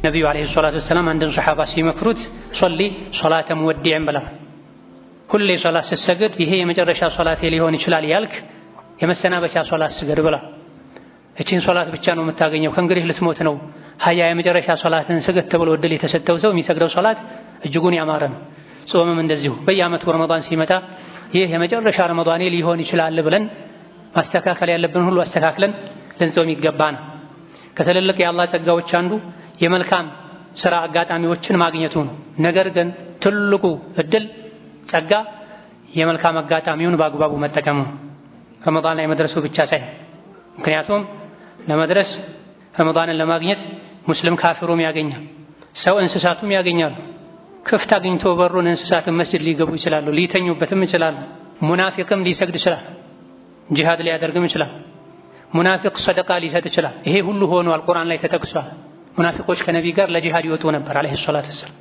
ነብዩ አለይሂ ሰላቱ ወሰላም አንድን ሱሐባ ሲመክሩት ሶሊ ሶላተ ሙወዲዕን ብላ ሁሌ ሶላት ስትሰግድ ይሄ የመጨረሻ ሶላቴ ሊሆን ይችላል ያልክ የመሰናበቻ ሶላት ስገድ ብላ። እቺን ሶላት ብቻ ነው የምታገኘው ከእንግዲህ ልትሞት ነው ሀያ የመጨረሻ ሶላትን ስገድ ተብሎ እድል የተሰጠው ሰው የሚሰግደው ሶላት እጅጉን ያማረ ነው። ጾምም እንደዚሁ በየዓመቱ ረመዳን ሲመጣ ይህ የመጨረሻ ረመዳኔ ሊሆን ይችላል ብለን ማስተካከል ያለብን ሁሉ አስተካክለን ልንጾም ይገባና ከትልልቅ የአላህ ጸጋዎች አንዱ የመልካም ስራ አጋጣሚዎችን ማግኘቱ ነው። ነገር ግን ትልቁ እድል ጸጋ የመልካም አጋጣሚውን በአግባቡ መጠቀሙ ረመዳን ላይ መድረሱ ብቻ ሳይሆን ምክንያቱም ለመድረስ ረመዳንን ለማግኘት ሙስሊም ካፊሩም ያገኛል፣ ሰው እንስሳቱም ያገኛሉ። ክፍት አግኝቶ በሩን እንስሳትን መስጂድ ሊገቡ ይችላሉ፣ ሊተኙበትም ይችላሉ። ሙናፊቅም ሊሰግድ ይችላል፣ ጂሃድ ሊያደርግም ይችላል። ሙናፊቅ ሰደቃ ሊሰጥ ይችላል። ይሄ ሁሉ ሆኗል፣ ቁርአን ላይ ተጠቅሷል። ሙናፊቆች ከነቢ ጋር ለጂሃድ ይወጡ ነበር አለይሂ ሰላቱ ወሰላም።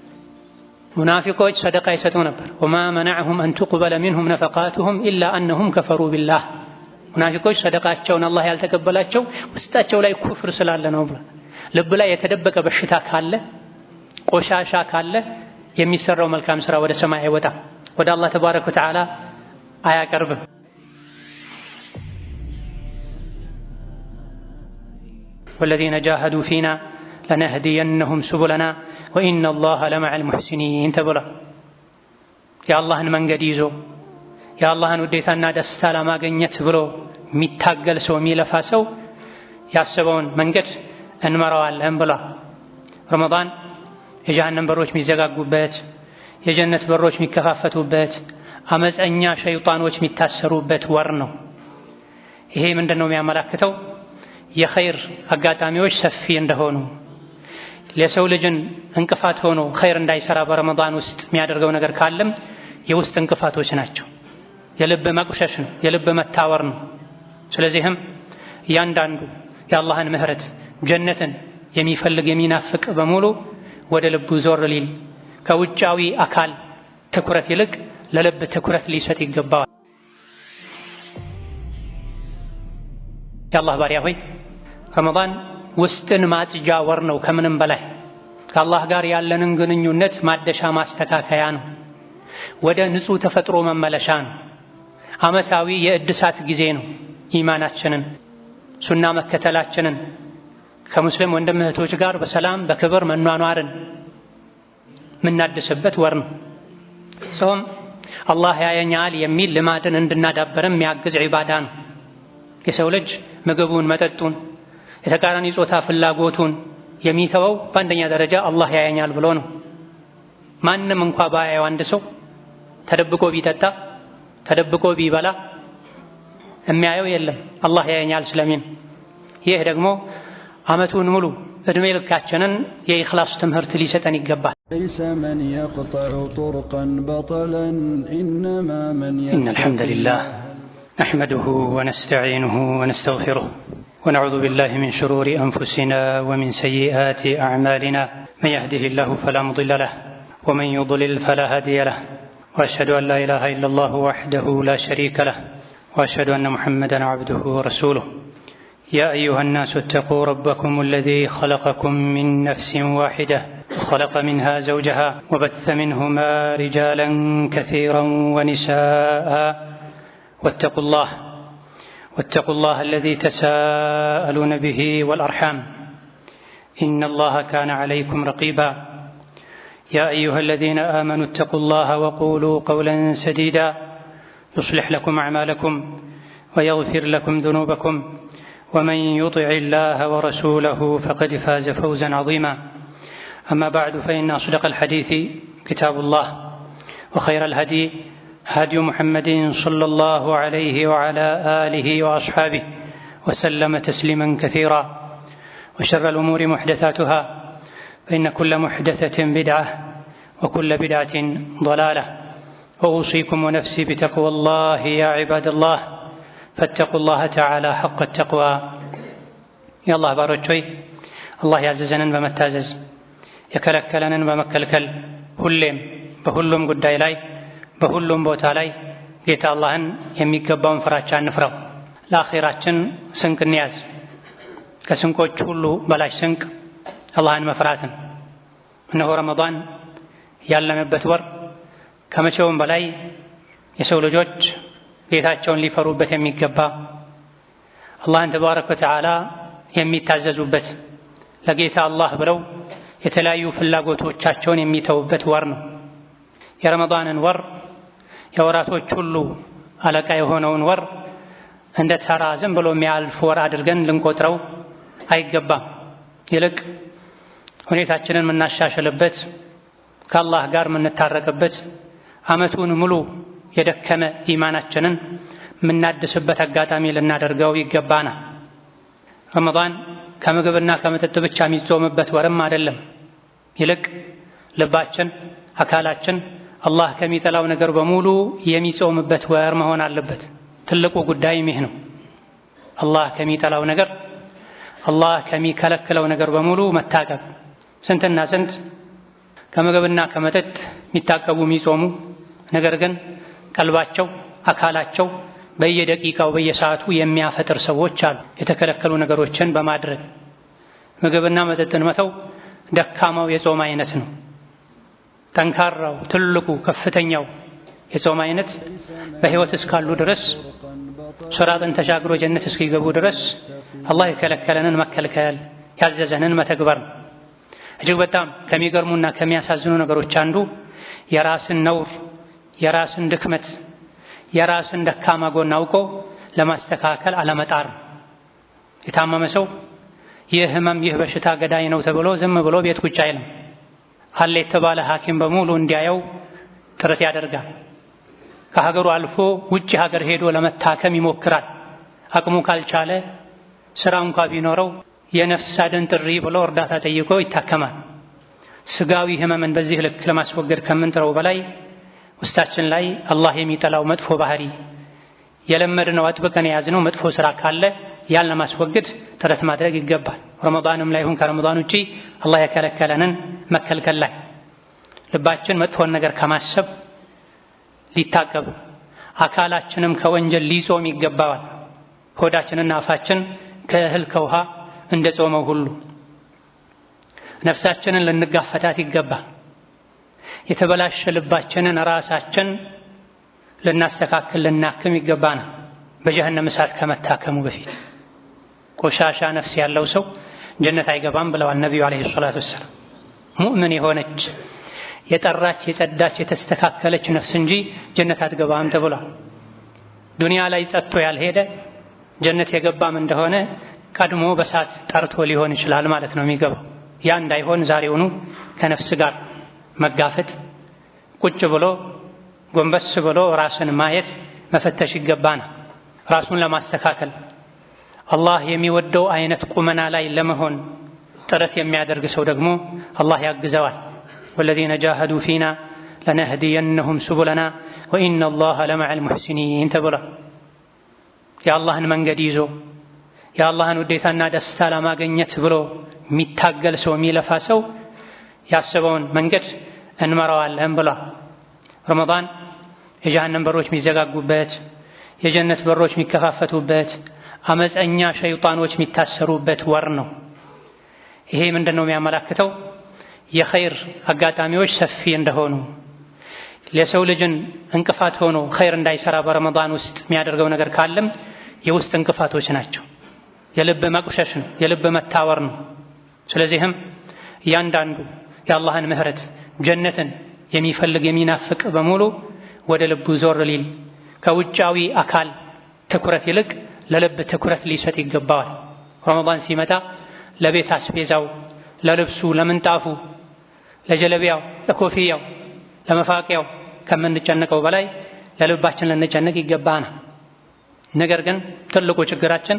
ሙናፊቆች ሰደቃ ይሰጡ ነበር። ወማ መነዐሁም አን ቱቅበለ ሚንሁም ነፈቃቱሁም ኢላ አነሁም ከፈሩ ቢላህ። ሙናፊቆች ሰደቃቸውን አላህ ያልተቀበላቸው ውስጣቸው ላይ ኩፍር ስላለ ነው ብሏል። ልብ ላይ የተደበቀ በሽታ ካለ ቆሻሻ ካለ የሚሰራው መልካም ስራ ወደ ሰማይ አይወጣም፣ ወደ አላህ ተባረከ ወተዓላ አያቀርብም። ወለዚነ ጃሀዱ ፊና ለነህዲየነሁም ሱቡለና ወኢነ አላህ ለመዐል ሙሕሲኒን ተብሏል። የአላህን መንገድ ይዞ የአላህን ውዴታና ደስታ ለማግኘት ብሎ የሚታገል ሰው የሚለፋ ሰው ያሰበውን መንገድ እንመራዋለን ብሏል። ረመዳን የጀሃነም በሮች የሚዘጋጉበት፣ የጀነት በሮች የሚከፋፈቱበት፣ አመፀኛ ሸይጣኖች የሚታሰሩበት ወር ነው። ይሄ ምንድነው የሚያመላክተው? የኸይር አጋጣሚዎች ሰፊ እንደሆኑ፣ ለሰው ልጅን እንቅፋት ሆኖ ኸይር እንዳይሰራ በረመዳን ውስጥ የሚያደርገው ነገር ካለም የውስጥ እንቅፋቶች ናቸው። የልብ መቁሸሽ ነው፣ የልብ መታወር ነው። ስለዚህም እያንዳንዱ የአላህን ምህረት ጀነትን የሚፈልግ የሚናፍቅ በሙሉ ወደ ልቡ ዞር ሊል ከውጫዊ አካል ትኩረት ይልቅ ለልብ ትኩረት ሊሰጥ ይገባዋል። የአላህ ባሪያ ሆይ ረመዳን ውስጥን ማጽጃ ወር ነው። ከምንም በላይ ከአላህ ጋር ያለንን ግንኙነት ማደሻ ማስተካከያ ነው። ወደ ንጹህ ተፈጥሮ መመለሻ ነው። ዓመታዊ የእድሳት ጊዜ ነው። ኢማናችንን ሱና መከተላችንን ከሙስሊም ወንድም እህቶች ጋር በሰላም በክብር መኗኗርን የምናድስበት ወር ነው። ጾም አላህ ያየኛል የሚል ልማድን እንድናዳበርም የሚያግዝ ዒባዳ ነው። የሰው ልጅ ምግቡን፣ መጠጡን፣ የተቃራኒ ጾታ ፍላጎቱን የሚተወው በአንደኛ ደረጃ አላህ ያየኛል ብሎ ነው። ማንም እንኳ ባያየው አንድ ሰው ተደብቆ ቢጠጣ ተደብቆ ቢበላ የሚያየው የለም፣ አላህ ያየኛል ስለሚል። ይህ ደግሞ ዓመቱን ሙሉ እድሜ ልካችንን የኢኽላስ ትምህርት ሊሰጠን ይገባል። ليس من يقطع طرقا بطلا إنما من إن الحمد لله نحمده ونستعينه ونستغفره ونعوذ بالله من شرور أنفسنا ومن سيئات أعمالنا من يهده الله فلا مضل له ومن يضلل فلا هادي له وأشهد أن لا إله إلا الله وحده لا شريك له وأشهد أن محمدا عبده ورسوله يا أيها الناس اتقوا ربكم الذي خلقكم من نفس واحدة وخلق منها زوجها وبث منهما رجالا كثيرا ونساء واتقوا الله الذي تساءلون به والأرحام إن الله كان عليكم رقيبا يا أيها الذين آمنوا اتقوا الله وقولوا قولا سديدا يصلح لكم أعمالكم ويغفر لكم ذنوبكم ومن يطع الله ورسوله فقد فاز فوزا عظيما أما بعد فإن أصدق الحديث كتاب الله وخير الهدي هدي محمد صلى الله عليه وعلى آله وأصحابه وسلم تسليما كثيرا وشر الأمور محدثاتها فإن كل محدثة بدعة وكل بدعة ضلالة وأوصيكم ونفسي بتقوى الله يا عباد الله فاتقوا الله تعالى حق التقوى يا الله بارجوي الله يعززنا بمتازز يكلكلنا بمكلكل ሁሌም በሁሉም ጉዳይ ላይ በሁሉም ቦታ ላይ ጌታ አላህን የሚገባውን ፍራቻ እንፍራው። ለአኺራችን ስንቅ እንያዝ። ከስንቆች ሁሉ በላሽ ስንቅ አላህን መፍራትን እነሆ ረመዳን ያለመበት ወር ከመቼውም በላይ የሰው ልጆች ጌታቸውን ሊፈሩበት የሚገባ አላህን ተባረከ ወተዓላ የሚታዘዙበት ለጌታ አላህ ብለው የተለያዩ ፍላጎቶቻቸውን የሚተውበት ወር ነው። የረመዳንን ወር የወራቶች ሁሉ አለቃ የሆነውን ወር እንደ ተራ ዝም ብሎ የሚያልፍ ወር አድርገን ልንቆጥረው አይገባም። ይልቅ ሁኔታችንን የምናሻሽልበት፣ ከአላህ ጋር የምንታረቅበት፣ ዓመቱን ሙሉ የደከመ ኢማናችንን የምናድስበት አጋጣሚ ልናደርገው ይገባናል። ረመዳን ከምግብና ከመጠጥ ብቻ የሚጾምበት ወርም አይደለም። ይልቅ ልባችን፣ አካላችን አላህ ከሚጠላው ነገር በሙሉ የሚጾምበት ወር መሆን አለበት። ትልቁ ጉዳይም ይህ ነው። አላህ ከሚጠላው ነገር፣ አላህ ከሚከለክለው ነገር በሙሉ መታቀብ። ስንትና ስንት ከምግብና ከመጠጥ የሚታቀቡ የሚጾሙ ነገር ግን ቀልባቸው፣ አካላቸው በየደቂቃው በየሰዓቱ የሚያፈጥር ሰዎች አሉ። የተከለከሉ ነገሮችን በማድረግ ምግብና መጠጥን መተው ደካማው የጾም አይነት ነው። ጠንካራው ትልቁ ከፍተኛው የጾም አይነት በህይወት እስካሉ ድረስ ሶራጥን ተሻግሮ ጀነት እስኪገቡ ድረስ አላህ የከለከለንን መከልከል፣ ያዘዘንን መተግበር ነው። እጅግ በጣም ከሚገርሙና ከሚያሳዝኑ ነገሮች አንዱ የራስን ነውር፣ የራስን ድክመት፣ የራስን ደካማ ጎን አውቆ ለማስተካከል አለመጣር። የታመመ ሰው ይህ ህመም፣ ይህ በሽታ ገዳይ ነው ተብሎ ዝም ብሎ ቤት ቁጭ አይልም። አለ የተባለ ሐኪም በሙሉ እንዲያየው ጥረት ያደርጋል። ከሀገሩ አልፎ ውጭ ሀገር ሄዶ ለመታከም ይሞክራል። አቅሙ ካልቻለ ስራ እንኳ ቢኖረው የነፍስ አድን ጥሪ ብሎ እርዳታ ጠይቆ ይታከማል። ስጋዊ ህመምን በዚህ ልክ ለማስወገድ ከምንጥረው በላይ ውስጣችን ላይ አላህ የሚጠላው መጥፎ ባህሪ፣ የለመድነው አጥብቀን የያዝነው መጥፎ ስራ ካለ ያን ለማስወገድ ጥረት ማድረግ ይገባል። ረመዳንም ላይ ይሁን ከረመዳን ውጪ አላህ የከለከለንን መከልከል ላይ ልባችን መጥፎን ነገር ከማሰብ ሊታቀብ፣ አካላችንም ከወንጀል ሊጾም ይገባዋል። ሆዳችንና አፋችን ከእህል ከውሃ እንደ ጾመው ሁሉ ነፍሳችንን ልንጋፈታት ይገባል። የተበላሸ ልባችንን ራሳችን ልናስተካክል ልናክም ይገባናል። በጀሃነም እሳት ከመታከሙ በፊት ቆሻሻ ነፍስ ያለው ሰው ጀነት አይገባም ብለዋል ነቢዩ አለይሂ ሰላቱ ወሰላም። ሙእምን የሆነች የጠራች የጸዳች የተስተካከለች ነፍስ እንጂ ጀነት አትገባም ተብሏል። ዱንያ ላይ ጸጥቶ ያልሄደ ጀነት የገባም እንደሆነ ቀድሞ በሳት ጠርቶ ሊሆን ይችላል ማለት ነው የሚገባው። ያ እንዳይሆን ዛሬውኑ ከነፍስ ጋር መጋፈጥ፣ ቁጭ ብሎ ጎንበስ ብሎ ራስን ማየት መፈተሽ ይገባናል። ራሱን ለማስተካከል አላህ የሚወደው አይነት ቁመና ላይ ለመሆን ጥረት የሚያደርግ ሰው ደግሞ አላህ ያግዘዋል። ወለዚነ ጃሃዱ ፊና ለነህዲየነሁም ሱቡለና ወኢነ አላህ ለመዐል ሙሕሲኒን ተብሏል። የአላህን መንገድ ይዞ የአላህን ውዴታና ደስታ ለማግኘት ብሎ የሚታገል ሰው፣ የሚለፋ ሰው ያሰበውን መንገድ እንመራዋለን ብሏል። ረመዳን የጀሃነም በሮች የሚዘጋጉበት፣ የጀነት በሮች የሚከፋፈቱበት፣ አመፀኛ ሸይጣኖች የሚታሰሩበት ወር ነው። ይሄ ምንድነው የሚያመላክተው? የኸይር አጋጣሚዎች ሰፊ እንደሆኑ፣ ለሰው ልጅን እንቅፋት ሆኖ ኸይር እንዳይሰራ በረመዳን ውስጥ የሚያደርገው ነገር ካለም የውስጥ እንቅፋቶች ናቸው። የልብ መቁሸሽ ነው፣ የልብ መታወር ነው። ስለዚህም እያንዳንዱ የአላህን ምህረት ጀነትን የሚፈልግ የሚናፍቅ በሙሉ ወደ ልቡ ዞር ሊል፣ ከውጫዊ አካል ትኩረት ይልቅ ለልብ ትኩረት ሊሰጥ ይገባዋል። ረመዳን ሲመጣ ለቤት አስቤዛው፣ ለልብሱ፣ ለምንጣፉ፣ ለጀለቢያው፣ ለኮፍያው፣ ለመፋቂያው ከምንጨነቀው በላይ ለልባችን ልንጨነቅ ይገባናል። ነገር ግን ትልቁ ችግራችን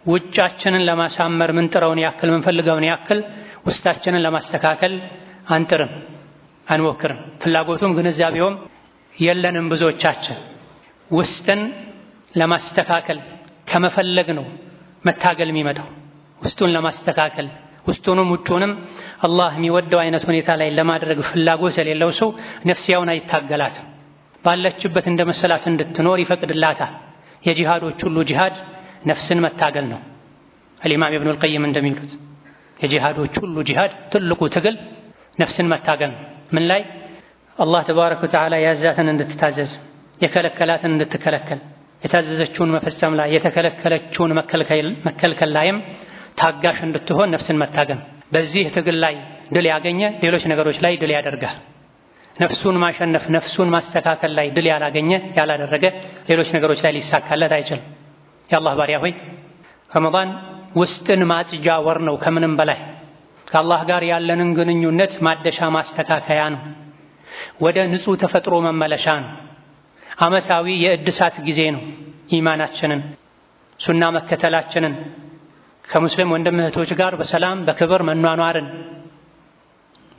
ውጫችንን ለማሳመር ምንጥረውን ያክል ምንፈልገውን ያክል ውስጣችንን ለማስተካከል አንጥርም፣ አንሞክርም። ፍላጎቱም ግንዛቤውም የለንም። ብዙዎቻችን ውስጥን ለማስተካከል ከመፈለግ ነው መታገል የሚመጣው። ውስጡን ለማስተካከል ውስጡንም ውጩንም አላህ የሚወደው አይነት ሁኔታ ላይ ለማድረግ ፍላጎት የሌለው ሰው ነፍስያውን አይታገላትም። ባለችበት እንደ መሰላት እንድትኖር ይፈቅድላታል። የጂሃዶች ሁሉ ጂሃድ ነፍስን መታገል ነው። አልኢማም ኢብኑል ቀይም እንደሚሉት የጂሃዶች ሁሉ ጂሃድ ትልቁ ትግል ነፍስን መታገል ምን ላይ አላህ ተባረከ ወተዓላ ያዛትን እንድትታዘዝ የከለከላትን እንድትከለከል የታዘዘችውን መፈጸም ላይ የተከለከለችውን መከልከል ላይም ታጋሽ እንድትሆን ነፍስን መታገል። በዚህ ትግል ላይ ድል ያገኘ ሌሎች ነገሮች ላይ ድል ያደርጋል። ነፍሱን ማሸነፍ ነፍሱን ማስተካከል ላይ ድል ያላደረገ ሌሎች ነገሮች ላይ ሊሳካለት አይችልም። የአላህ ባሪያ ሆይ ረመዳን ውስጥን ማጽጃ ወር ነው። ከምንም በላይ ከአላህ ጋር ያለንን ግንኙነት ማደሻ ማስተካከያ ነው። ወደ ንጹህ ተፈጥሮ መመለሻ ነው። ዓመታዊ የእድሳት ጊዜ ነው። ኢማናችንን ሱና መከተላችንን ከሙስሊም ወንድም እህቶች ጋር በሰላም በክብር መኗኗርን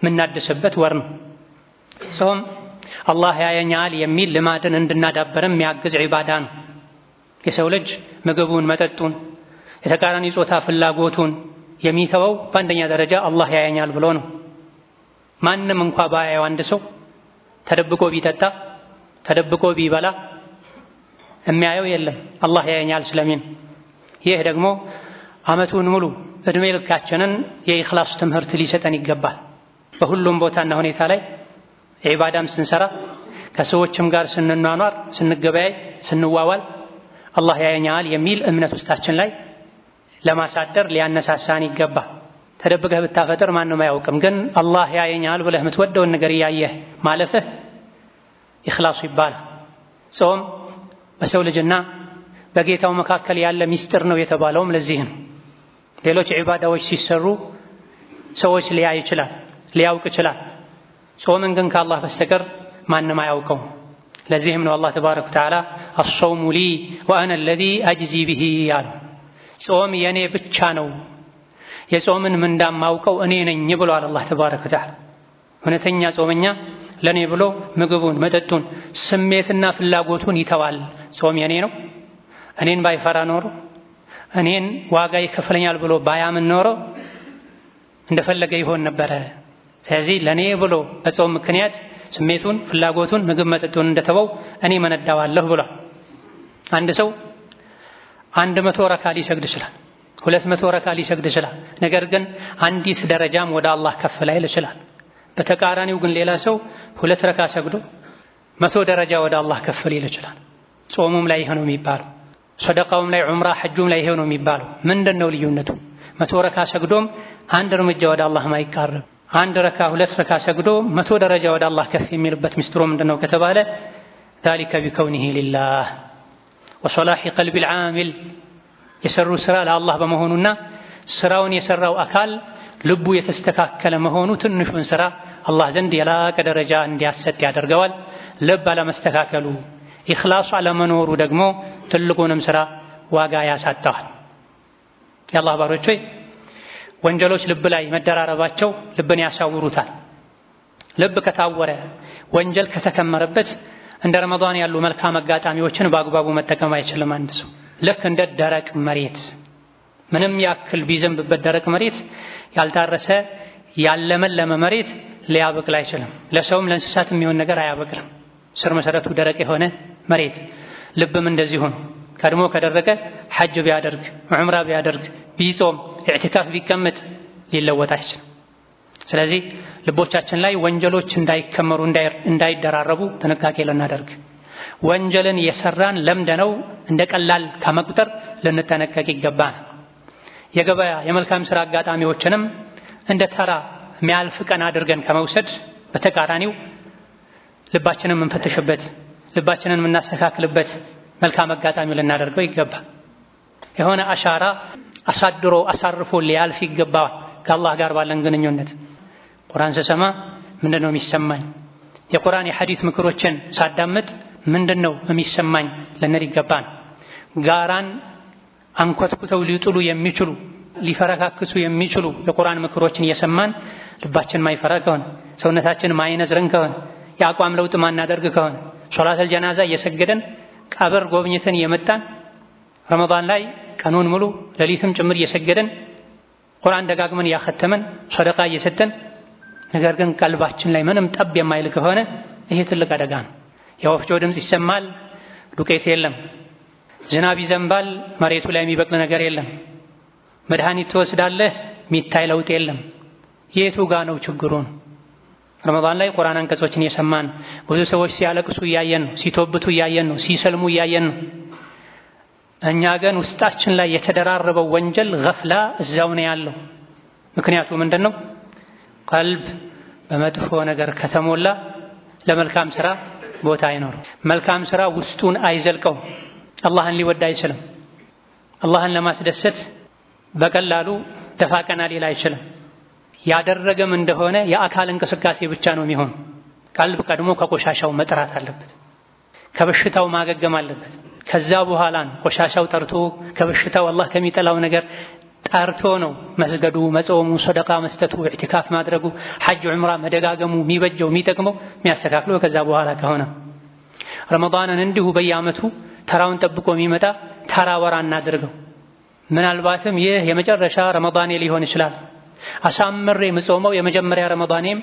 ምናድስበት ወር ነው። ጾም አላህ ያየኛል የሚል ልማድን እንድናዳበርም የሚያግዝ ዒባዳ ነው። የሰው ልጅ ምግቡን፣ መጠጡን፣ የተቃራኒ ጾታ ፍላጎቱን የሚተወው በአንደኛ ደረጃ አላህ ያየኛል ብሎ ነው። ማንም እንኳ ባያየው አንድ ሰው ተደብቆ ቢጠጣ ተደብቆ ቢበላ የሚያየው የለም፣ አላህ ያየኛል ስለሚል። ይህ ደግሞ ዓመቱን ሙሉ እድሜ ልካችንን የኢኽላስ ትምህርት ሊሰጠን ይገባል። በሁሉም ቦታና ሁኔታ ላይ ዒባዳም ስንሰራ ከሰዎችም ጋር ስንኗኗር፣ ስንገበያይ፣ ስንዋዋል አላህ ያየኛል የሚል እምነት ውስጣችን ላይ ለማሳደር ሊያነሳሳን ይገባ። ተደብቀህ ብታፈጥር ማንም አያውቅም፣ ግን አላህ ያየኛል ብለህ የምትወደውን ነገር እያየህ ማለፍህ ኢኽላሱ ይባላል። ጾም በሰው ልጅና በጌታው መካከል ያለ ሚስጥር ነው የተባለውም ለዚህ ነው። ሌሎች ዒባዳዎች ሲሰሩ ሰዎች ሊያይ ይችላል፣ ሊያውቅ ይችላል። ጾምን ግን ከአላህ በስተቀር ማንም አያውቀው። ለዚህም ነው አላህ ተባረከ ወተዓላ አስሰውሙ ሊ ወአነ አለዚ አጅዚ ቢሂ ያለው። ጾም የኔ ብቻ ነው፣ የጾምን ምንዳም ማውቀው እኔ ነኝ ብሏል አላህ ተባረከ ወተዓላ። እውነተኛ ጾመኛ ለኔ ብሎ ምግቡን፣ መጠጡን፣ ስሜትና ፍላጎቱን ይተዋል። ጾም የኔ ነው። እኔን ባይፈራ ኖሮ እኔን ዋጋ ይከፍለኛል ብሎ ባያምን ኖሮ እንደፈለገ ይሆን ነበረ። ስለዚህ ለኔ ብሎ በጾም ምክንያት ስሜቱን፣ ፍላጎቱን፣ ምግብ መጠጡን እንደተወው እኔ መነዳዋለሁ ብሏል። አንድ ሰው 100 ረካ ሊሰግድ ይችላል፣ 200 ረካ ሊሰግድ ይችላል። ነገር ግን አንዲት ደረጃም ወደ አላህ ከፍ ላይል ይችላል። በተቃራኒው ግን ሌላ ሰው 2 ረካ ሰግዶ 100 ደረጃ ወደ አላህ ከፍ ሊል ይችላል። ጾሙም ላይ ይሄ ነው የሚባለው፣ ሰደቃውም ላይ፣ ዑምራ ሐጁም ላይ ይሄ ነው የሚባለው። ምንድነው ልዩነቱ? 100 ረካ ሰግዶም አንድ እርምጃ ወደ አላህ ማይቃረብ፣ 1 ረካ 2 ረካ ሰግዶ 100 ደረጃ ወደ አላህ ከፍ የሚልበት ሚስጥሩ ምንድነው ከተባለ ذلك بكونه لله وصلاح قلب العامل የሰሩ ስራ ለአላህ በመሆኑና ስራውን የሰራው አካል ልቡ የተስተካከለ መሆኑ ትንሹን ስራ አላህ ዘንድ የላቀ ደረጃ እንዲያሰጥ ያደርገዋል። ልብ አለመስተካከሉ፣ ኢኽላሱ አለመኖሩ ደግሞ ትልቁንም ስራ ዋጋ ያሳጣዋል። የአላህ ባሮች ሆይ ወንጀሎች ልብ ላይ መደራረባቸው ልብን ያሳውሩታል። ልብ ከታወረ፣ ወንጀል ከተከመረበት እንደ ረመዳን ያሉ መልካም አጋጣሚዎችን በአግባቡ መጠቀም አይችልም። አንድ ሰው ልክ እንደ ደረቅ መሬት፣ ምንም ያክል ቢዘንብበት ደረቅ መሬት፣ ያልታረሰ ያለመለመ መሬት ሊያበቅል አይችልም። ለሰውም ለእንስሳት የሚሆን ነገር አያበቅልም። ስር መሰረቱ ደረቅ የሆነ መሬት። ልብም እንደዚሁ ነው። ቀድሞ ከደረቀ ሐጅ ቢያደርግ፣ ዑምራ ቢያደርግ፣ ቢጾም፣ ኢዕቲካፍ ቢቀመጥ ሊለወጥ አይችልም። ስለዚህ ልቦቻችን ላይ ወንጀሎች እንዳይከመሩ፣ እንዳይደራረቡ ጥንቃቄ ልናደርግ፣ ወንጀልን የሰራን ለምደነው እንደ ቀላል ከመቁጠር ልንጠነቀቅ ይገባል። የገበያ የመልካም ስራ አጋጣሚዎችንም እንደ ተራ የሚያልፍ ቀን አድርገን ከመውሰድ በተቃራኒው ልባችንን የምንፈትሽበት፣ ልባችንን የምናስተካክልበት መልካም አጋጣሚ ልናደርገው ይገባል። የሆነ አሻራ አሳድሮ አሳርፎ ሊያልፍ ይገባል። ከአላህ ጋር ባለን ግንኙነት ቁርአን ስሰማ ምንድነው የሚሰማኝ? የቁርአን የሐዲስ ምክሮችን ሳዳምጥ ምንድነው የሚሰማኝ ልንል ይገባል። ጋራን አንኮትኩተው ሊጥሉ የሚችሉ ሊፈረካክሱ የሚችሉ የቁርአን ምክሮችን እየሰማን ልባችን ማይፈራ ከሆነ፣ ሰውነታችን ማይነዝረን ከሆነ፣ የአቋም ለውጥ ማናደርግ ከሆነ፣ ሶላተል ጀናዛ እየሰገደን ቀብር ጎብኝተን እየመጣን ረመዳን ላይ ቀኑን ሙሉ ሌሊትም ጭምር እየሰገደን ቁርአን ደጋግመን እያኸተመን ሰደቃ እየሰጠን ነገር ግን ቀልባችን ላይ ምንም ጠብ የማይል ከሆነ ይሄ ትልቅ አደጋ ነው። የወፍጮ ድምፅ ይሰማል፣ ዱቄት የለም። ዝናብ ይዘንባል፣ መሬቱ ላይ የሚበቅል ነገር የለም። መድኃኒት ትወስዳለህ፣ የሚታይ ለውጥ የለም። የቱ ጋ ነው ችግሩ? ረመዳን ላይ ቁርአን አንቀጾችን የሰማን ብዙ ሰዎች ሲያለቅሱ እያየን ነው፣ ሲቶብቱ እያየን ነው፣ ሲሰልሙ እያየን ነው። እኛ ግን ውስጣችን ላይ የተደራረበው ወንጀል ገፍላ እዛው ነው ያለው። ምክንያቱ ምንድነው? ቀልብ በመጥፎ ነገር ከተሞላ ለመልካም ስራ ቦታ አይኖርም። መልካም ስራ ውስጡን አይዘልቀው። አላህን ሊወድ አይችልም። አላህን ለማስደሰት በቀላሉ ደፋ ቀና ሊል አይችልም። ያደረገም እንደሆነ የአካል እንቅስቃሴ ብቻ ነው የሚሆን። ቀልብ ቀድሞ ከቆሻሻው መጥራት አለበት፣ ከበሽታው ማገገም አለበት። ከዛ በኋላ ነው ቆሻሻው ጠርቶ ከበሽታው አላህ ከሚጠላው ነገር ጠርቶ ነው መስገዱ፣ መጾሙ፣ ሰደቃ መስጠቱ፣ ኢዕቲካፍ ማድረጉ፣ ሐጅ ዑምራ መደጋገሙ የሚበጀው የሚጠቅመው የሚያስተካክለው ከዛ በኋላ ከሆነ። ረመዳንን እንዲሁ በየዓመቱ ተራውን ጠብቆ የሚመጣ ተራ ወራ እናድርገው። ምናልባትም ይህ የመጨረሻ ረመዳኔ ሊሆን ይችላል። አሳምሬ የምጾመው የመጀመሪያ ረመዳኔም